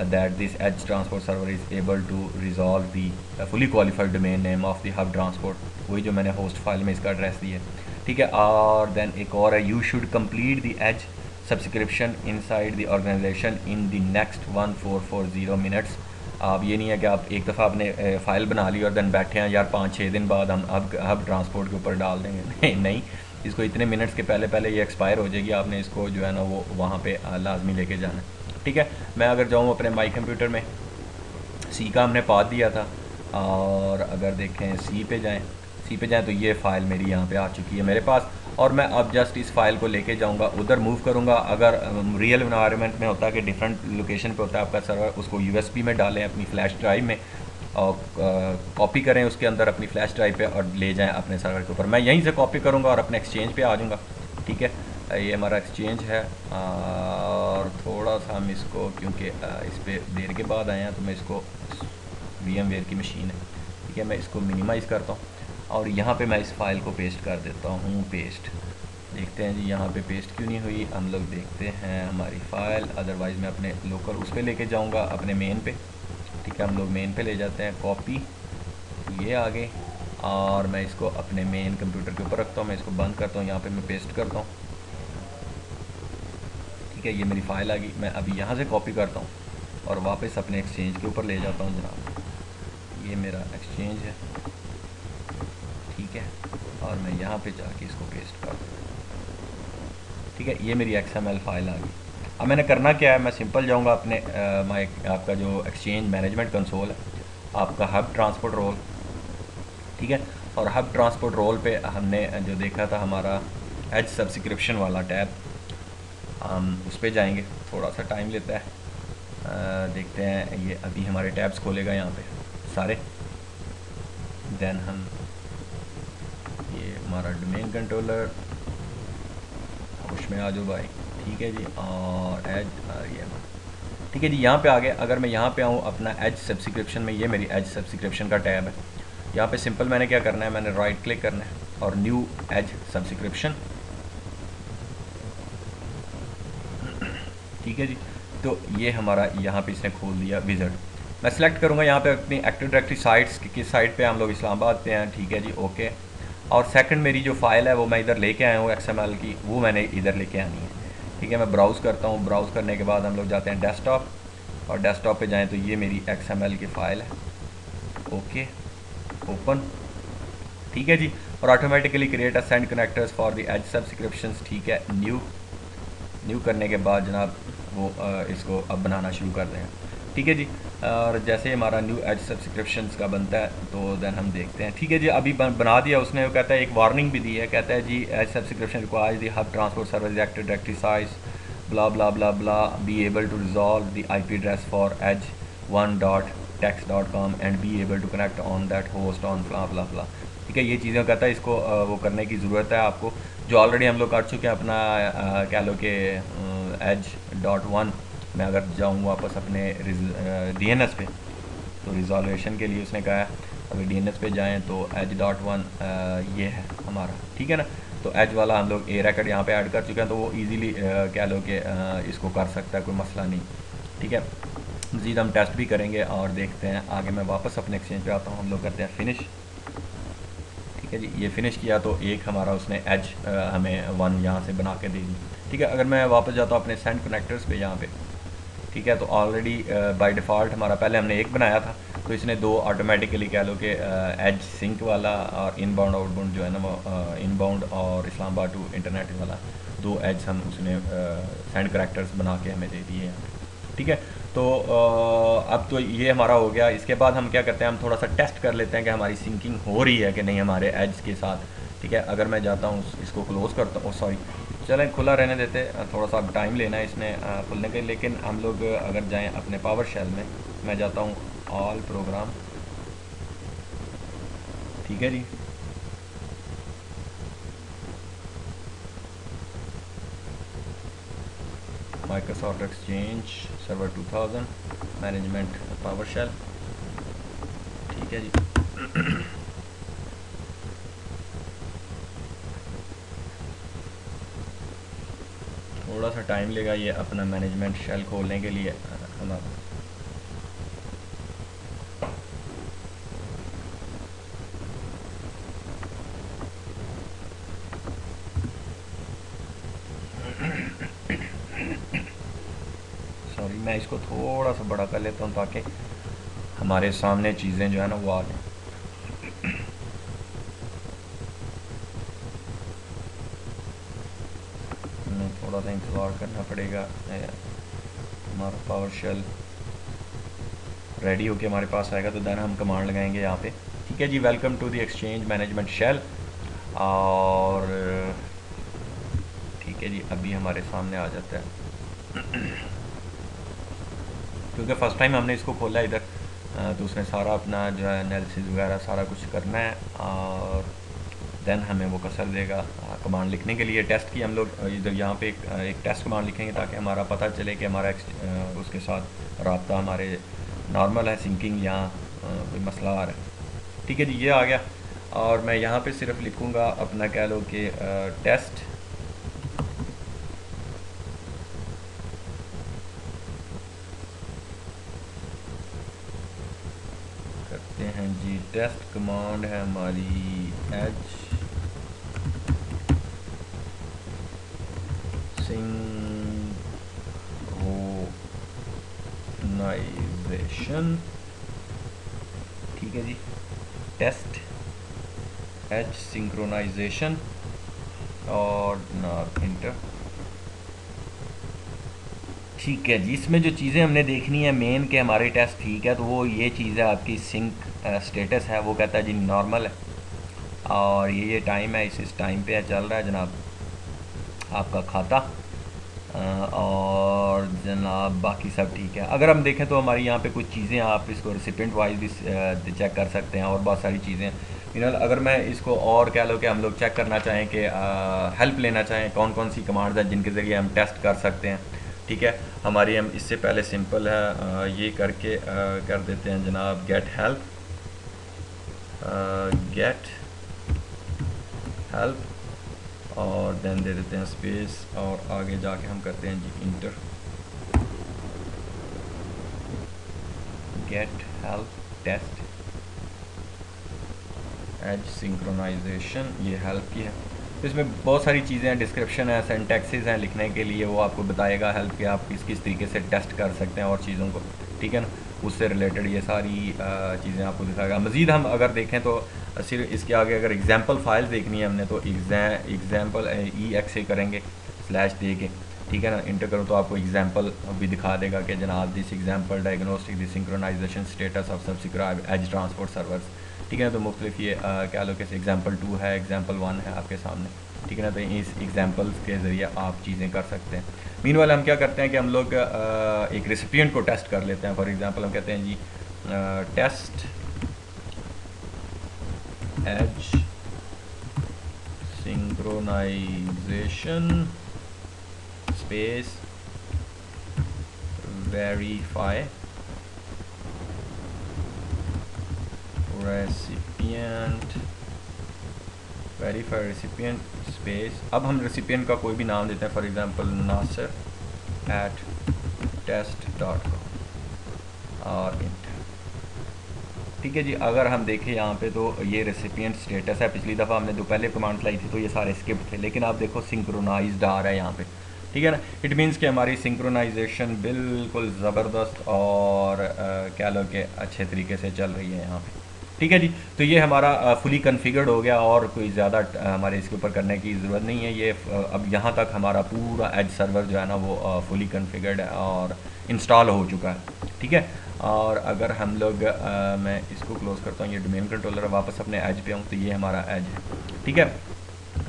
that this edge transport server is able to resolve the fully qualified domain name of the hub transport, वही जो मैंने होस्ट फाइल में इसका एड्रेस दिया। ठीक है, और देन एक और है, you should complete the edge subscription inside the organisation in the next 1440 minutes. आप ये नहीं है कि आप एक दफ़ा आपने फ़ाइल बना ली और दिन बैठे हैं यार 5-6 दिन बाद हम हब ट्रांसपोर्ट के ऊपर डाल देंगे। नहीं, इसको इतने मिनट्स के पहले पहले ये एक्सपायर हो जाएगी, आपने इसको जो है ना वो वहाँ पे लाजमी लेके जाना है। ठीक है, मैं अगर जाऊँ अपने माई कंप्यूटर में, सी का हमने पाथ दिया था, और अगर देखें सी पे जाएँ तो ये फ़ाइल मेरी यहाँ पे आ चुकी है मेरे पास, और मैं अब जस्ट इस फाइल को लेके जाऊँगा, उधर मूव करूँगा। अगर रियल एनवायरनमेंट में होता है कि डिफरेंट लोकेशन पे होता है आपका सर्वर, उसको यूएसबी में डालें अपनी फ़्लैश ड्राइव में और कॉपी करें उसके अंदर अपनी फ़्लैश ड्राइव पे और ले जाएं अपने सर्वर के ऊपर। मैं यहीं से कॉपी करूँगा और अपने एक्सचेंज पे आ जाऊँगा। ठीक है, ये हमारा एक्सचेंज है, और थोड़ा सा हम इसको, क्योंकि इस पर देर के बाद आए हैं तो मैं इसको VMware की मशीन है। ठीक है, मैं इसको मिनिमाइज़ करता हूँ और यहाँ पे मैं इस फाइल को पेस्ट कर देता हूँ। पेस्ट देखते हैं जी यहाँ पे पेस्ट क्यों नहीं हुई, हम लोग देखते हैं हमारी फ़ाइल। अदरवाइज़ मैं अपने लोकल उस पर लेके जाऊँगा अपने मेन पे। ठीक है, हम लोग मेन पे ले जाते हैं, कॉपी ये आगे, और मैं इसको अपने मेन कंप्यूटर के ऊपर रखता हूँ। मैं इसको बंद करता हूँ, यहाँ पे मैं पेस्ट करता हूँ। ठीक है, ये मेरी फ़ाइल आ गई। मैं अभी यहाँ से कॉपी करता हूँ और वापस अपने एक्सचेंज के ऊपर ले जाता हूँ जनाब। ये मेरा एक्सचेंज है। ठीक है, और मैं यहाँ पे जाके इसको पेस्ट कर दूँ। ठीक है, ये मेरी XML फाइल आ गई। अब मैंने करना क्या है, मैं सिंपल जाऊँगा अपने आपका जो एक्सचेंज मैनेजमेंट कंसोल है, आपका हब ट्रांसपोर्ट रोल। ठीक है, और हब ट्रांसपोर्ट रोल पे हमने जो देखा था हमारा एज सब्सक्रिप्शन वाला टैब, हम उस पर जाएंगे। थोड़ा सा टाइम लेता है, देखते हैं ये अभी हमारे टैब्स खोलेगा यहाँ पे सारे। देन हम ये हमारा डोमेन कंट्रोलर, उसमें आ जाओ भाई। ठीक है जी, और एज ये ठीक है जी, यहाँ पे आ गए। अगर मैं यहाँ पे आऊँ अपना एज सब्सक्रिप्शन में, ये मेरी एज सब्सक्रिप्शन का टैब है। यहाँ पे सिंपल मैंने क्या करना है, मैंने राइट क्लिक करना है और न्यू एज सब्सक्रिप्शन। ठीक है जी, तो ये हमारा यहाँ पे इसने खोल दिया विज़र्ड। मैं सिलेक्ट करूँगा यहाँ पे अपनी एक्टिव डायरेक्टरी साइट्स किस साइट पे हम लोग इस्लामाबाद पे हैं। ठीक है जी, ओके। और सेकंड मेरी जो फाइल है वो मैं इधर लेके आया हूँ XML की, वो मैंने इधर लेके आनी है। ठीक है, मैं ब्राउज़ करता हूँ। ब्राउज़ करने के बाद हम लोग जाते हैं डेस्कटॉप, और डेस्कटॉप पे जाएँ तो ये मेरी XML की फ़ाइल है। Okay, open. ठीक है जी, और automatically create a send connectors for the edge subscriptions. ठीक है, न्यू करने के बाद जनाब वो इसको अब बनाना शुरू कर दें। ठीक है जी। और जैसे हमारा न्यू एज सब्सक्रिप्शंस का बनता है तो देन हम देखते हैं। ठीक है जी, अभी बना दिया उसने। वो कहता है एक वार्निंग भी दी है, कहता है जी edge subscription requires the hub transport server reacted directory size blah blah blah blah be able to resolve the IP address for edge1.text.com and be able to connect on that host on blah blah blah। ठीक है, ये चीज़ें कहता है इसको वो करने की ज़रूरत है आपको, जो ऑलरेडी हम लोग कर चुके हैं अपना कह लो कि edge.1 मैं अगर जाऊँ वापस अपने DNS पे तो रिजॉल्वेशन के लिए उसने कहा है अगर DNS पे जाएँ तो edge.1 ये है हमारा। ठीक है ना, तो एज वाला हम लोग ए रैकेट यहाँ पे ऐड कर चुके हैं, तो वो इजीली कह लो कि इसको कर सकता है, कोई मसला नहीं। ठीक है, मज़ीद हम टेस्ट भी करेंगे और देखते हैं आगे। मैं वापस अपने एक्सचेंज पे आता हूँ, हम लोग करते हैं फिनिश। ठीक है जी, ये फिनिश किया तो एक हमारा उसने एज हमें 1 यहाँ से बना के दे दी। ठीक है, अगर मैं वापस जाता हूँ अपने सेंड कनेक्टर्स पे यहाँ पे, ठीक है, तो ऑलरेडी बाय डिफ़ॉल्ट हमारा पहले हमने एक बनाया था, तो इसने 2 ऑटोमेटिकली कह लो कि एज सिंक वाला और इनबाउंड आउटबाउंड जो है ना वो इनबाउंड और इस्लामाबाद टू इंटरनेट वाला 2 एज हम उसने सेंड करैक्टर्स बना के हमें दे दिए हैं। ठीक है, तो अब तो ये हमारा हो गया। इसके बाद हम क्या करते हैं, हम थोड़ा सा टेस्ट कर लेते हैं कि हमारी सिंकिंग हो रही है कि नहीं हमारे एज के साथ। ठीक है, अगर मैं जाता हूँ इसको क्लोज़ करता हूँ, सॉरी चलें खुला रहने देते, थोड़ा सा टाइम लेना है इसने खुलने के। लेकिन हम लोग अगर जाएं अपने पावर शेल में, मैं जाता हूँ ऑल प्रोग्राम। ठीक है जी, Microsoft exchange server 2000 management PowerShell. ठीक है जी थोड़ा सा टाइम लेगा ये अपना मैनेजमेंट शेल खोलने के लिए हमारा। सॉरी, मैं इसको थोड़ा सा बड़ा कर लेता हूँ ताकि हमारे सामने चीज़ें जो है ना वो आ जाए। थोड़ा सा इंतज़ार करना पड़ेगा, हमारा पावर शेल रेडी होके हमारे पास आएगा तो देन हम कमांड लगाएंगे यहाँ पे। ठीक है जी, welcome to the exchange management shell. और ठीक है जी, अभी हमारे सामने आ जाता है क्योंकि फ़र्स्ट टाइम हमने इसको खोला इधर, तो उसने सारा अपना जो है एनालिसिस वगैरह सारा कुछ करना है और देन हमें वो कसर देगा कमांड लिखने के लिए। टेस्ट की हम लोग इधर यहाँ पे एक टेस्ट कमांड लिखेंगे ताकि हमारा पता चले कि हमारा उसके साथ रब्ता हमारे नॉर्मल है, सिंकिंग यहाँ कोई मसला आ रहा है। ठीक है जी, ये आ गया और मैं यहाँ पे सिर्फ लिखूँगा अपना कह लो कि टेस्ट करते हैं जी। टेस्ट कमांड है हमारी एज सिंक्रोनाइजेशन। ठीक है जी, टेस्ट एज सिंक्रोनाइजेशन और इंटर। ठीक है जी, इसमें जो चीज़ें हमने देखनी है मेन के हमारे टेस्ट ठीक है, तो वो ये चीज़ है आपकी सिंक स्टेटस है, वो कहता है जी नॉर्मल है और ये टाइम है, इस टाइम पे चल रहा है जनाब आपका खाता और जनाब बाकी सब ठीक है। अगर हम देखें तो हमारी यहाँ पे कुछ चीज़ें आप इसको रेसिपेंट वाइज भी चेक कर सकते हैं और बहुत सारी चीज़ें फिलहाल। अगर मैं इसको और कह लो कि हम लोग चेक करना चाहें कि हेल्प लेना चाहें कौन कौन सी कमांड्स हैं जिनके ज़रिए हम टेस्ट कर सकते हैं। ठीक है, हमारी हम इससे पहले सिंपल है ये करके कर देते हैं जनाब गेट हेल्प, गेट हेल्प और देन दे देते हैं स्पेस और आगे जाके हम करते हैं जी enter, get help test edge synchronization, ये हेल्प की है। तो इसमें बहुत सारी चीज़ें हैं, डिस्क्रिप्शन है, सिंटैक्सेस हैं लिखने के लिए, वो आपको बताएगा हेल्प के आप किस तरीके से टेस्ट कर सकते हैं और चीज़ों को। ठीक है ना, उससे रिलेटेड ये सारी चीज़ें आपको दिखाएगा। मज़ीद हम अगर देखें तो सिर्फ इसके आगे अगर एग्जांपल फाइल देखनी है हमने तो एग्जाम्पल EXA करेंगे स्लैश दे के, ठीक है ना, इंटर करूँ तो आपको एग्जांपल भी दिखा देगा कि जनाब this example diagnostic this synchronisation status of subscribe edge transport servers. ठीक है ना, तो मुख्तलिफ ये क्या लो कि एग्जांपल 2 है, एग्जांपल 1 है आपके सामने। ठीक है ना, तो इस एग्जांपल्स के ज़रिए आप चीज़ें कर सकते हैं। मीनवाइल हम क्या करते हैं कि हम लोग एक रेसिपिएंट को टेस्ट कर लेते हैं। फॉर एग्जांपल हम कहते हैं जी test edge synchronization space verify recipient verify recipient space, अब हम रेसिपिएंट का कोई भी नाम देते हैं, for example Nasir eight test.com और इंटर। ठीक है जी, अगर हम देखें यहाँ पे तो ये रेसिपिएंट स्टेटस है। पिछली दफ़ा हमने जो पहले कमांड लाई थी तो ये सारे स्किप थे, लेकिन आप देखो सिंक्रोनाइज्ड आ रहा है यहाँ पे। ठीक है ना, इट मीन्स कि हमारी सिंक्रोनाइजेशन बिल्कुल ज़बरदस्त और क्या लो कि अच्छे तरीके से चल रही है यहाँ पे। ठीक है जी, तो ये हमारा फुली कन्फिगर्ड हो गया और कोई ज़्यादा हमारे इसके ऊपर करने की ज़रूरत नहीं है। ये अब यहाँ तक हमारा पूरा एज सर्वर जो है ना वो फुली कन्फिगर्ड है और इंस्टॉल हो चुका है। ठीक है, और अगर हम लोग मैं इसको क्लोज़ करता हूँ, ये डोमेन कंट्रोलर है, वापस अपने एज पे आऊँ तो ये हमारा एज है। ठीक है,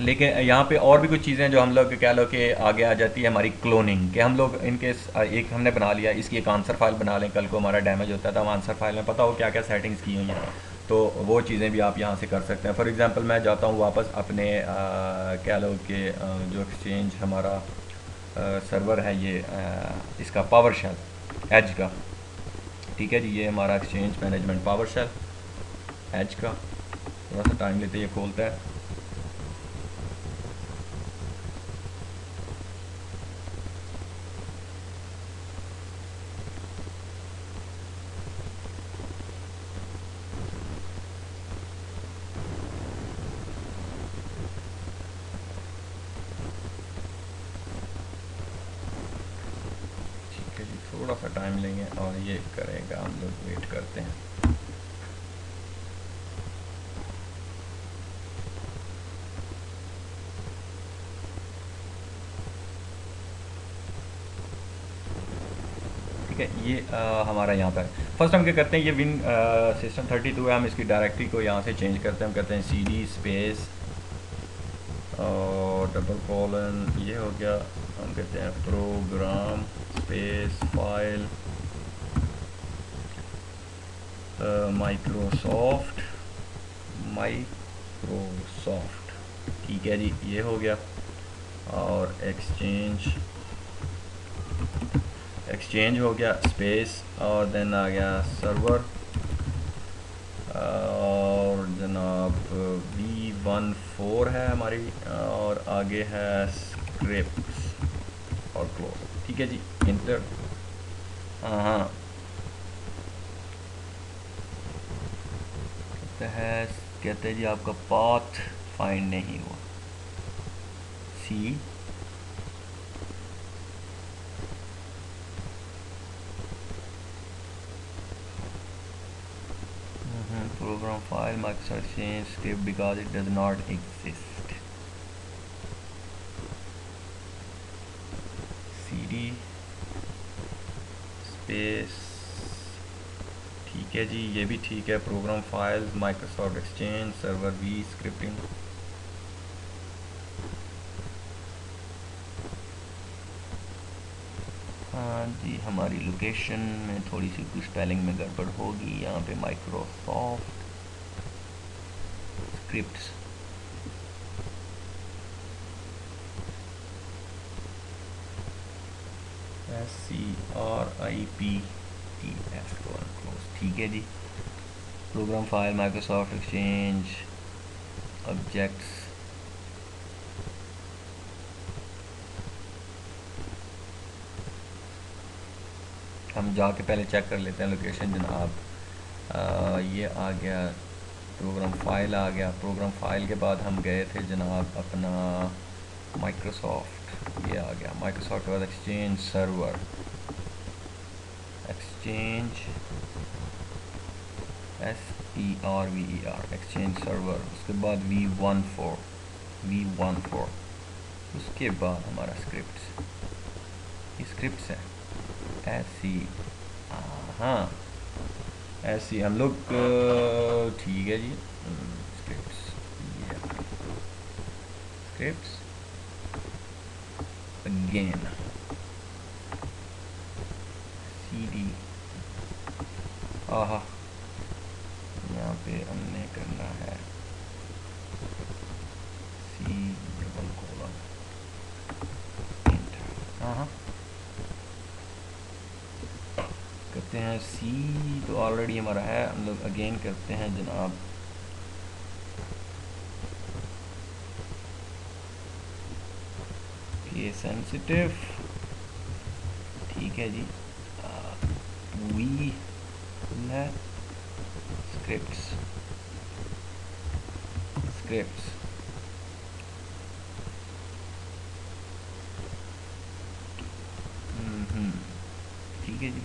लेकिन यहाँ पे और भी कुछ चीज़ें जो हम लोग कह लो कि आगे आ जाती है हमारी क्लोनिंग, कि हम लोग इनके एक हमने बना लिया, इसकी एक आंसर फाइल बना लें, कल को हमारा डैमेज होता है तो हम आंसर फाइल में पता हो क्या क्या सेटिंग्स की हुई हैं, तो वो चीज़ें भी आप यहाँ से कर सकते हैं। फॉर एग्जांपल मैं जाता हूँ वापस अपने कह लो कि जो एक्सचेंज हमारा सर्वर है ये इसका पावर शेल एज का। ठीक है जी, ये हमारा Exchange management PowerShell edge का, थोड़ा सा टाइम लेते ये खोलता है। थोड़ा सा टाइम लेंगे और ये करेगा, हम लोग वेट करते हैं। ठीक है, ये हमारा यहाँ पर फर्स्ट हम क्या करते हैं, ये विन सिस्टम 32 है, हम इसकी डायरेक्टरी को यहाँ से चेंज करते हैं। हम कहते हैं cd स्पेस और डबल कॉलन, ये हो गया। हम कहते हैं प्रोग्राम स्पेस फाइल माइक्रोसॉफ्ट ठीक है जी, ये हो गया। और एक्सचेंज हो गया स्पेस और देन आ गया सर्वर और जनाब v14 है हमारी और आगे है स्क्रिप्ट्स और क्लोज। ठीक है जी, इंटर। हाँ कहते हैं जी आपका पाथ फाइंड नहीं हुआ। सी program file Microsoft Exchange script because it does not exist. cd space, ठीक है जी, ये भी ठीक है। Program files Microsoft exchange server V scripting, हाँ जी, हमारी लोकेशन में थोड़ी सी कुछ स्पेलिंग में गड़बड़ होगी। यहाँ पे माइक्रोसॉफ्ट स्क्रिप्ट्स SCRIPTS क्लोज। ठीक है जी, program file Microsoft exchange objects, हम जाके पहले चेक कर लेते हैं लोकेशन जनाब। ये आ गया, प्रोग्राम फाइल आ गया। प्रोग्राम फाइल के बाद हम गए थे जनाब अपना माइक्रोसॉफ्ट, ये आ गया माइक्रोसॉफ्ट के बाद exchange server, exchange SERVER exchange server, उसके बाद V14, उसके बाद हमारा स्क्रिप्ट। स्क्रिप्ट्स है ऐसी, हाँ ऐसी हम लोग ठीक है जी। स्क्रिप्ट्स, ये स्क्रिप्ट्स अगेन CD, आहा यहाँ पे हमने करना है C डबल कोलन एंटर, हाँ करते हैं C तो ऑलरेडी हमारा है, हम लोग अगेन करते हैं जनाब केस सेंसिटिव, ठीक है जी। वी स्क्रिप्ट्स स्क्रिप्ट्स ठीक है जी।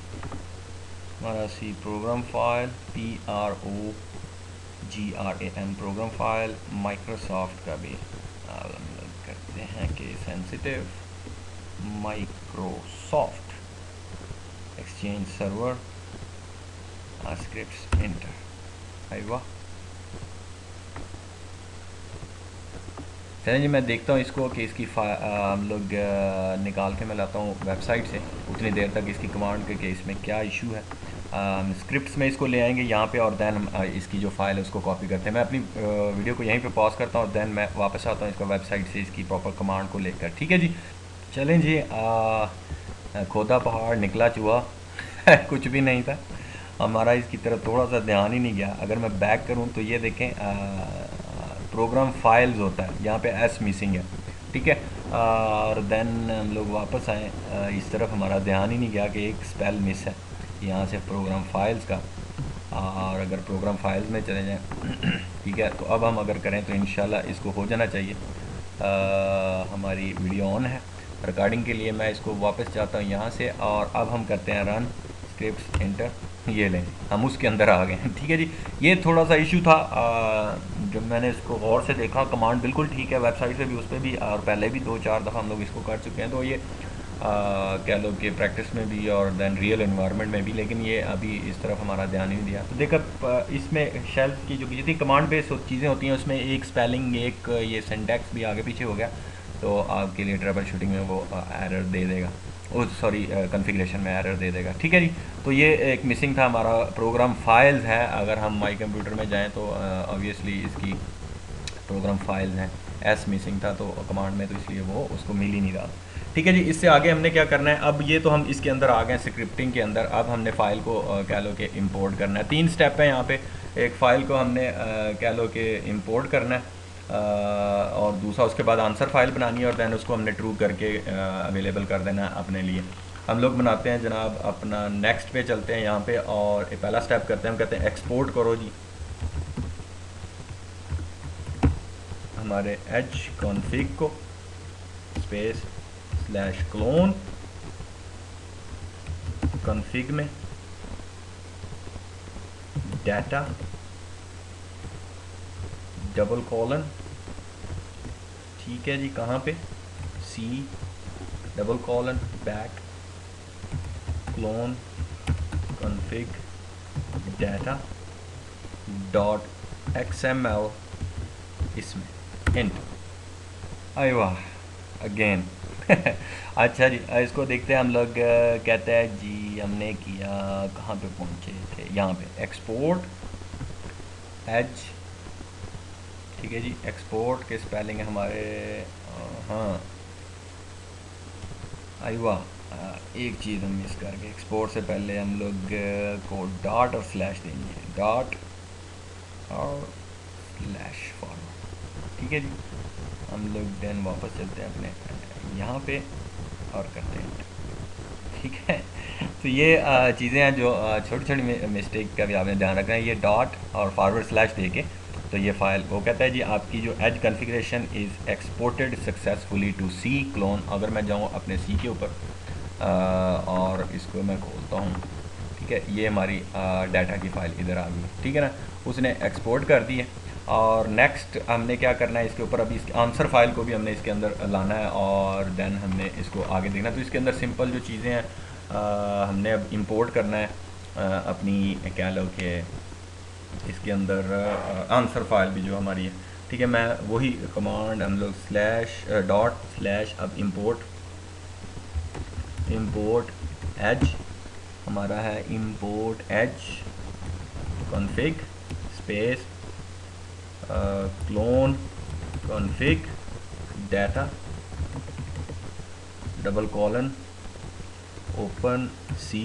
हमारा C program file PROGRAM program file Microsoft का भी हम लोग करते हैं कि sensitive Microsoft exchange server scripts enter, आइवा। चलिए जी मैं देखता हूँ इसको कि इसकी हम लोग निकाल के मैं लाता हूँ वेबसाइट से, उतनी देर तक इसकी कमांड के इसमें क्या इशू है। स्क्रिप्ट्स में इसको ले आएंगे यहाँ पे और दैन हम इसकी जो फाइल है उसको कॉपी करते हैं। मैं अपनी वीडियो को यहीं पे पॉज करता हूँ, दैन मैं वापस आता हूँ इसको वेबसाइट से इसकी प्रॉपर कमांड को लेकर, ठीक है जी। चलें जी, खोदा पहाड़ निकला चूहा कुछ भी नहीं था, हमारा इसकी तरफ थोड़ा सा ध्यान ही नहीं गया। अगर मैं बैक करूँ तो ये देखें प्रोग्राम फाइल्स होता है, यहाँ पे एस मिसिंग है, ठीक है। और देन हम लोग वापस आए, इस तरफ हमारा ध्यान ही नहीं गया कि एक स्पेल मिस है यहाँ से प्रोग्राम फाइल्स का। और अगर प्रोग्राम फाइल्स में चले जाएँ ठीक है, तो अब हम अगर करें तो इंशाल्लाह इसको हो जाना चाहिए। हमारी वीडियो ऑन है रिकॉर्डिंग के लिए, मैं इसको वापस जाता हूँ यहाँ से और अब हम करते हैं रन स्क्रिप्ट्स एंटर, ये लें हम उसके अंदर आ गए हैं, ठीक है जी। ये थोड़ा सा इशू था, जब मैंने इसको गौर से देखा कमांड बिल्कुल ठीक है, वेबसाइट पे भी उस पर भी और पहले भी 2-4 दफ़ा हम लोग इसको कर चुके हैं, तो ये कह लो कि प्रैक्टिस में भी और दैन रियल एनवायरनमेंट में भी, लेकिन ये अभी इस तरफ हमारा ध्यान ही नहीं दिया। तो देखा इसमें शेल्फ की जो जितनी कमांड बेस्ड चीज़ें होती हैं उसमें एक स्पेलिंग, एक ये सिंटैक्स भी आगे पीछे हो गया, तो आपके लिए ट्रबल शूटिंग में वो एरर दे देगा, सॉरी कॉन्फ़िगरेशन में एरर दे देगा, ठीक है जी। तो ये एक मिसिंग था हमारा प्रोग्राम फाइल्स है। अगर हम माई कंप्यूटर में जाएं तो ऑब्वियसली इसकी प्रोग्राम फाइल्स हैं, एस मिसिंग था तो कमांड में, तो इसलिए वो उसको मिल ही नहीं रहा, ठीक है जी। इससे आगे हमने क्या करना है, अब ये तो हम इसके अंदर आ गए स्क्रिप्टिंग के अंदर, अब हमने फ़ाइल को कह लो कि इंपोर्ट करना है। 3 स्टेप है यहाँ पे, एक फ़ाइल को हमने कह लो कि इंपोर्ट करना है और दूसरा उसके बाद आंसर फाइल बनानी है और दैन उसको हमने ट्रू करके अवेलेबल कर देना है अपने लिए। हम लोग बनाते हैं जनाब अपना नेक्स्ट पे चलते हैं यहाँ पे और पहला स्टेप करते हैं, हम कहते हैं एक्सपोर्ट करो जी हमारे एच कॉन्फ़िग को स्पेस /क्लोन कॉन्फ़िग में डाटा डबल कॉलन, ठीक है जी, कहाँ पे C double colon back clone config data .xml इसमें हिंट, अरे वाह अगेन अच्छा जी, इसको देखते हैं हम लोग। कहते हैं जी हमने किया, कहाँ पे पहुँचे थे, यहाँ पे एक्सपोर्ट एच, ठीक है जी। एक्सपोर्ट के स्पेलिंग है हमारे, हाँ आई वाह एक चीज़ हम मिस कर गए, एक्सपोर्ट से पहले हम लोग को डॉट और स्लैश देंगे, डॉट और स्लैश फॉरवर्ड, ठीक है जी। हम लोग देन वापस चलते हैं अपने यहाँ पे और करते हैं, ठीक है। तो ये चीज़ें हैं जो छोटी छोटी मिस्टेक का भी आपने ध्यान रखना है। ये डॉट और फॉरवर्ड स्लैश दे के तो ये फाइल वो कहता है जी आपकी जो edge configuration is exported successfully to C clone. अगर मैं जाऊँ अपने C के ऊपर और इसको मैं खोलता हूँ, ठीक है, ये हमारी डाटा की फ़ाइल इधर आ गई, ठीक है ना, उसने एक्सपोर्ट कर दी है। और नेक्स्ट हमने क्या करना है इसके ऊपर, अभी इसके आंसर फाइल को भी हमने इसके अंदर लाना है और देन हमने इसको आगे देखना। तो इसके अंदर सिंपल जो चीज़ें हैं हमने अब इंपोर्ट करना है अपनी क्या लो कि इसके अंदर आंसर फाइल भी जो हमारी है, ठीक है। मैं वही कमांड हम लोग स्लैश डॉट स्लैश अब इंपोर्ट एज हमारा है, import as config space clone config data double colon open C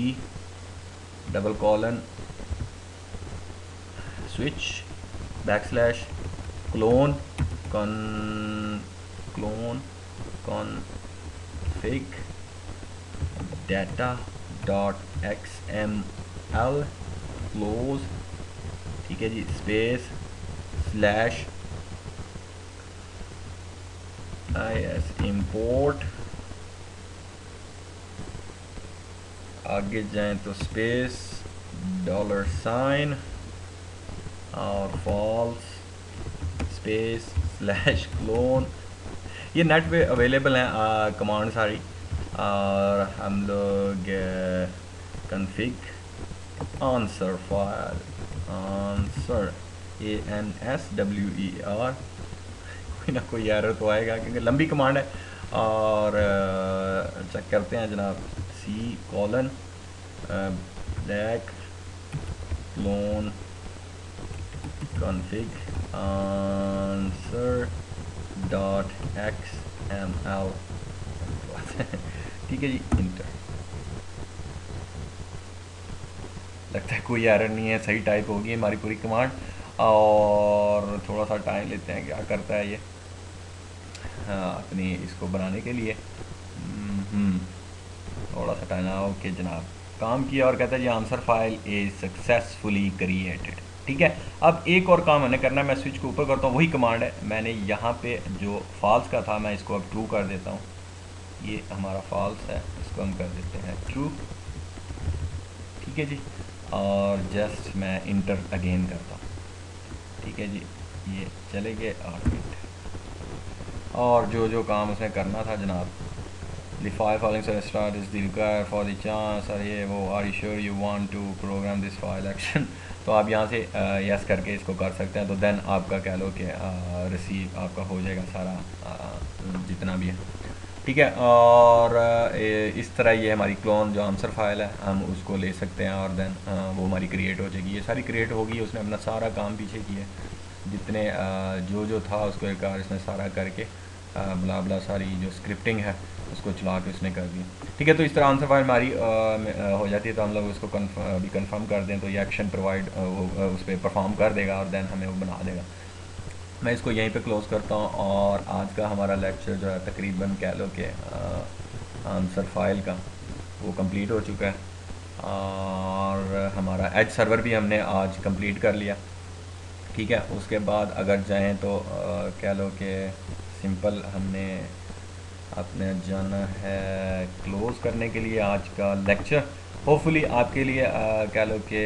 double colon switch backslash clone config data dot XML close, ठीक है जी, स्पेस स्लैश IS इंपोर्ट, आगे जाएं तो स्पेस डॉलर साइन और फॉल्स स्पेस स्लैश क्लोन। ये नेट पे अवेलेबल हैं कमांड सारी, और हम लोग config answer file, answer ANSWER, कोई ना कोई एरर तो आएगा क्योंकि लंबी कमांड है। और चेक करते हैं जनाब, C colon black clone config answer dot XML ठीक है जी, इंटर। लगता है कोई एरर नहीं है, सही टाइप होगी हमारी पूरी कमांड। और थोड़ा सा टाइम लेते हैं, क्या करता है ये हाँ अपनी इसको बनाने के लिए थोड़ा सा टाइम। ओके जनाब, काम किया और कहता है ये answer file is successfully created, ठीक है। अब एक और काम मैंने करना है, मैं स्विच को ऊपर करता हूँ, वही कमांड है। मैंने यहाँ पे जो फॉल्स का था मैं इसको अब ट्रू कर देता हूँ, ये हमारा फॉल्स है, इसको हम कर देते हैं ट्रू, ठीक है जी। और जस्ट मैं इंटर अगेन करता हूँ, ठीक है जी, ये चले गए 8 मिनट। और जो काम उसने करना था जनाब, the file filing start is the required for the chance, और ये वो are you sure you want to program this file action तो आप यहाँ से यस करके इसको कर सकते हैं। तो देन आपका कह लो कि रिसीव आपका हो जाएगा सारा जितना भी है, ठीक है। और इस तरह ये हमारी क्लोन जो आंसर फाइल है हम उसको ले सकते हैं और देन वो हमारी क्रिएट हो जाएगी। ये सारी क्रिएट होगी, उसने अपना सारा काम पीछे किया, जितने जो था उसको एक बार इसने सारा करके बला बला सारी जो स्क्रिप्टिंग है उसको चला के उसने कर दी, ठीक है। तो इस तरह आंसर फाइल हमारी हो जाती है। तो हम लोग उसको अभी कंफर्म कर दें तो ये एक्शन प्रोवाइड उस पर परफॉर्म कर देगा और देन हमें वो बना देगा। मैं इसको यहीं पे क्लोज़ करता हूँ और आज का हमारा लेक्चर जो है तकरीबन कह लो कि आंसर फाइल का वो कंप्लीट हो चुका है। और हमारा एज सर्वर भी हमने आज कंप्लीट कर लिया, ठीक है। उसके बाद अगर जाएं तो कह लो कि सिंपल हमने अपने जाना है क्लोज़ करने के लिए आज का लेक्चर। होपफुली आपके लिए कह लो कि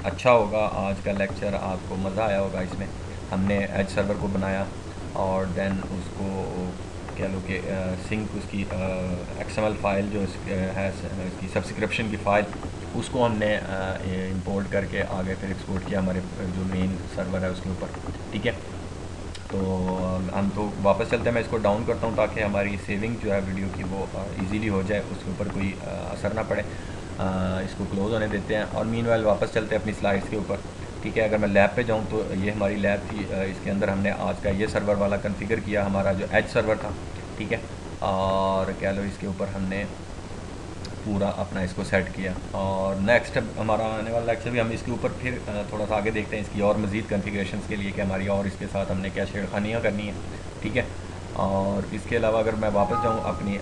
अच्छा होगा आज का लेक्चर, आपको मज़ा आया होगा इसमें। हमने एज सर्वर को बनाया और देन उसको कह लो कि सिंक उसकी XML फाइल जो है इसकी सब्सक्रिप्शन की फ़ाइल, उसको हमने इंपोर्ट करके आगे फिर एक्सपोर्ट किया हमारे जो मेन सर्वर है उसके ऊपर, ठीक है। तो हम तो वापस चलते हैं, मैं इसको डाउन करता हूँ ताकि हमारी सेविंग जो है वीडियो की वो इजीली हो जाए, उसके ऊपर कोई असर ना पड़े। इसको क्लोज़ होने देते हैं और मीनवाइल वापस चलते हैं अपनी स्लाइड्स के ऊपर, ठीक है। अगर मैं लैब पे जाऊँ तो ये हमारी लैब थी, इसके अंदर हमने आज का ये सर्वर वाला कॉन्फ़िगर किया, हमारा जो एज सर्वर था, ठीक है। और कह लो इसके ऊपर हमने पूरा अपना इसको सेट किया। और नेक्स्ट हमारा आने वाला लेक्चर भी हम इसके ऊपर फिर थोड़ा सा आगे देखते हैं इसकी और मज़ीद कॉन्फ़िगरेशंस के लिए कि हमारी और इसके साथ हमने क्या छेड़खानियाँ करनी है, ठीक है। और इसके अलावा अगर मैं वापस जाऊँ अपनी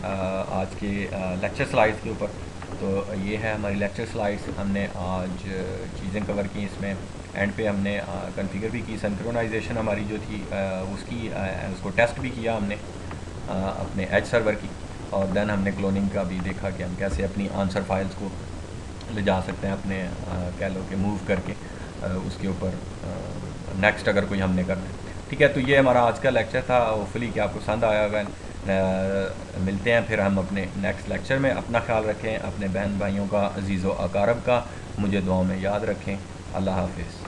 आज के लेक्चर स्लाइड्स के ऊपर, तो ये है हमारी लेक्चर स्लाइड्स। हमने आज चीज़ें कवर की, इसमें एंड पे हमने कॉन्फ़िगर भी की, सिंक्रोनाइजेशन हमारी जो थी उसको टेस्ट भी किया हमने अपने एज सर्वर की। और देन हमने क्लोनिंग का भी देखा कि हम कैसे अपनी आंसर फाइल्स को ले जा सकते हैं अपने कह लो कि मूव करके उसके ऊपर नेक्स्ट अगर कोई हमने करना है। ठीक है, तो ये हमारा आज का लेक्चर था, होपफुली कि आपको पसंद आया होगा। मिलते हैं फिर हम अपने नेक्स्ट लेक्चर में। अपना ख्याल रखें, अपने बहन भाइयों का, अजीज़ व अकारब का मुझे दुआओं में याद रखें। अल्लाह हाफिज़।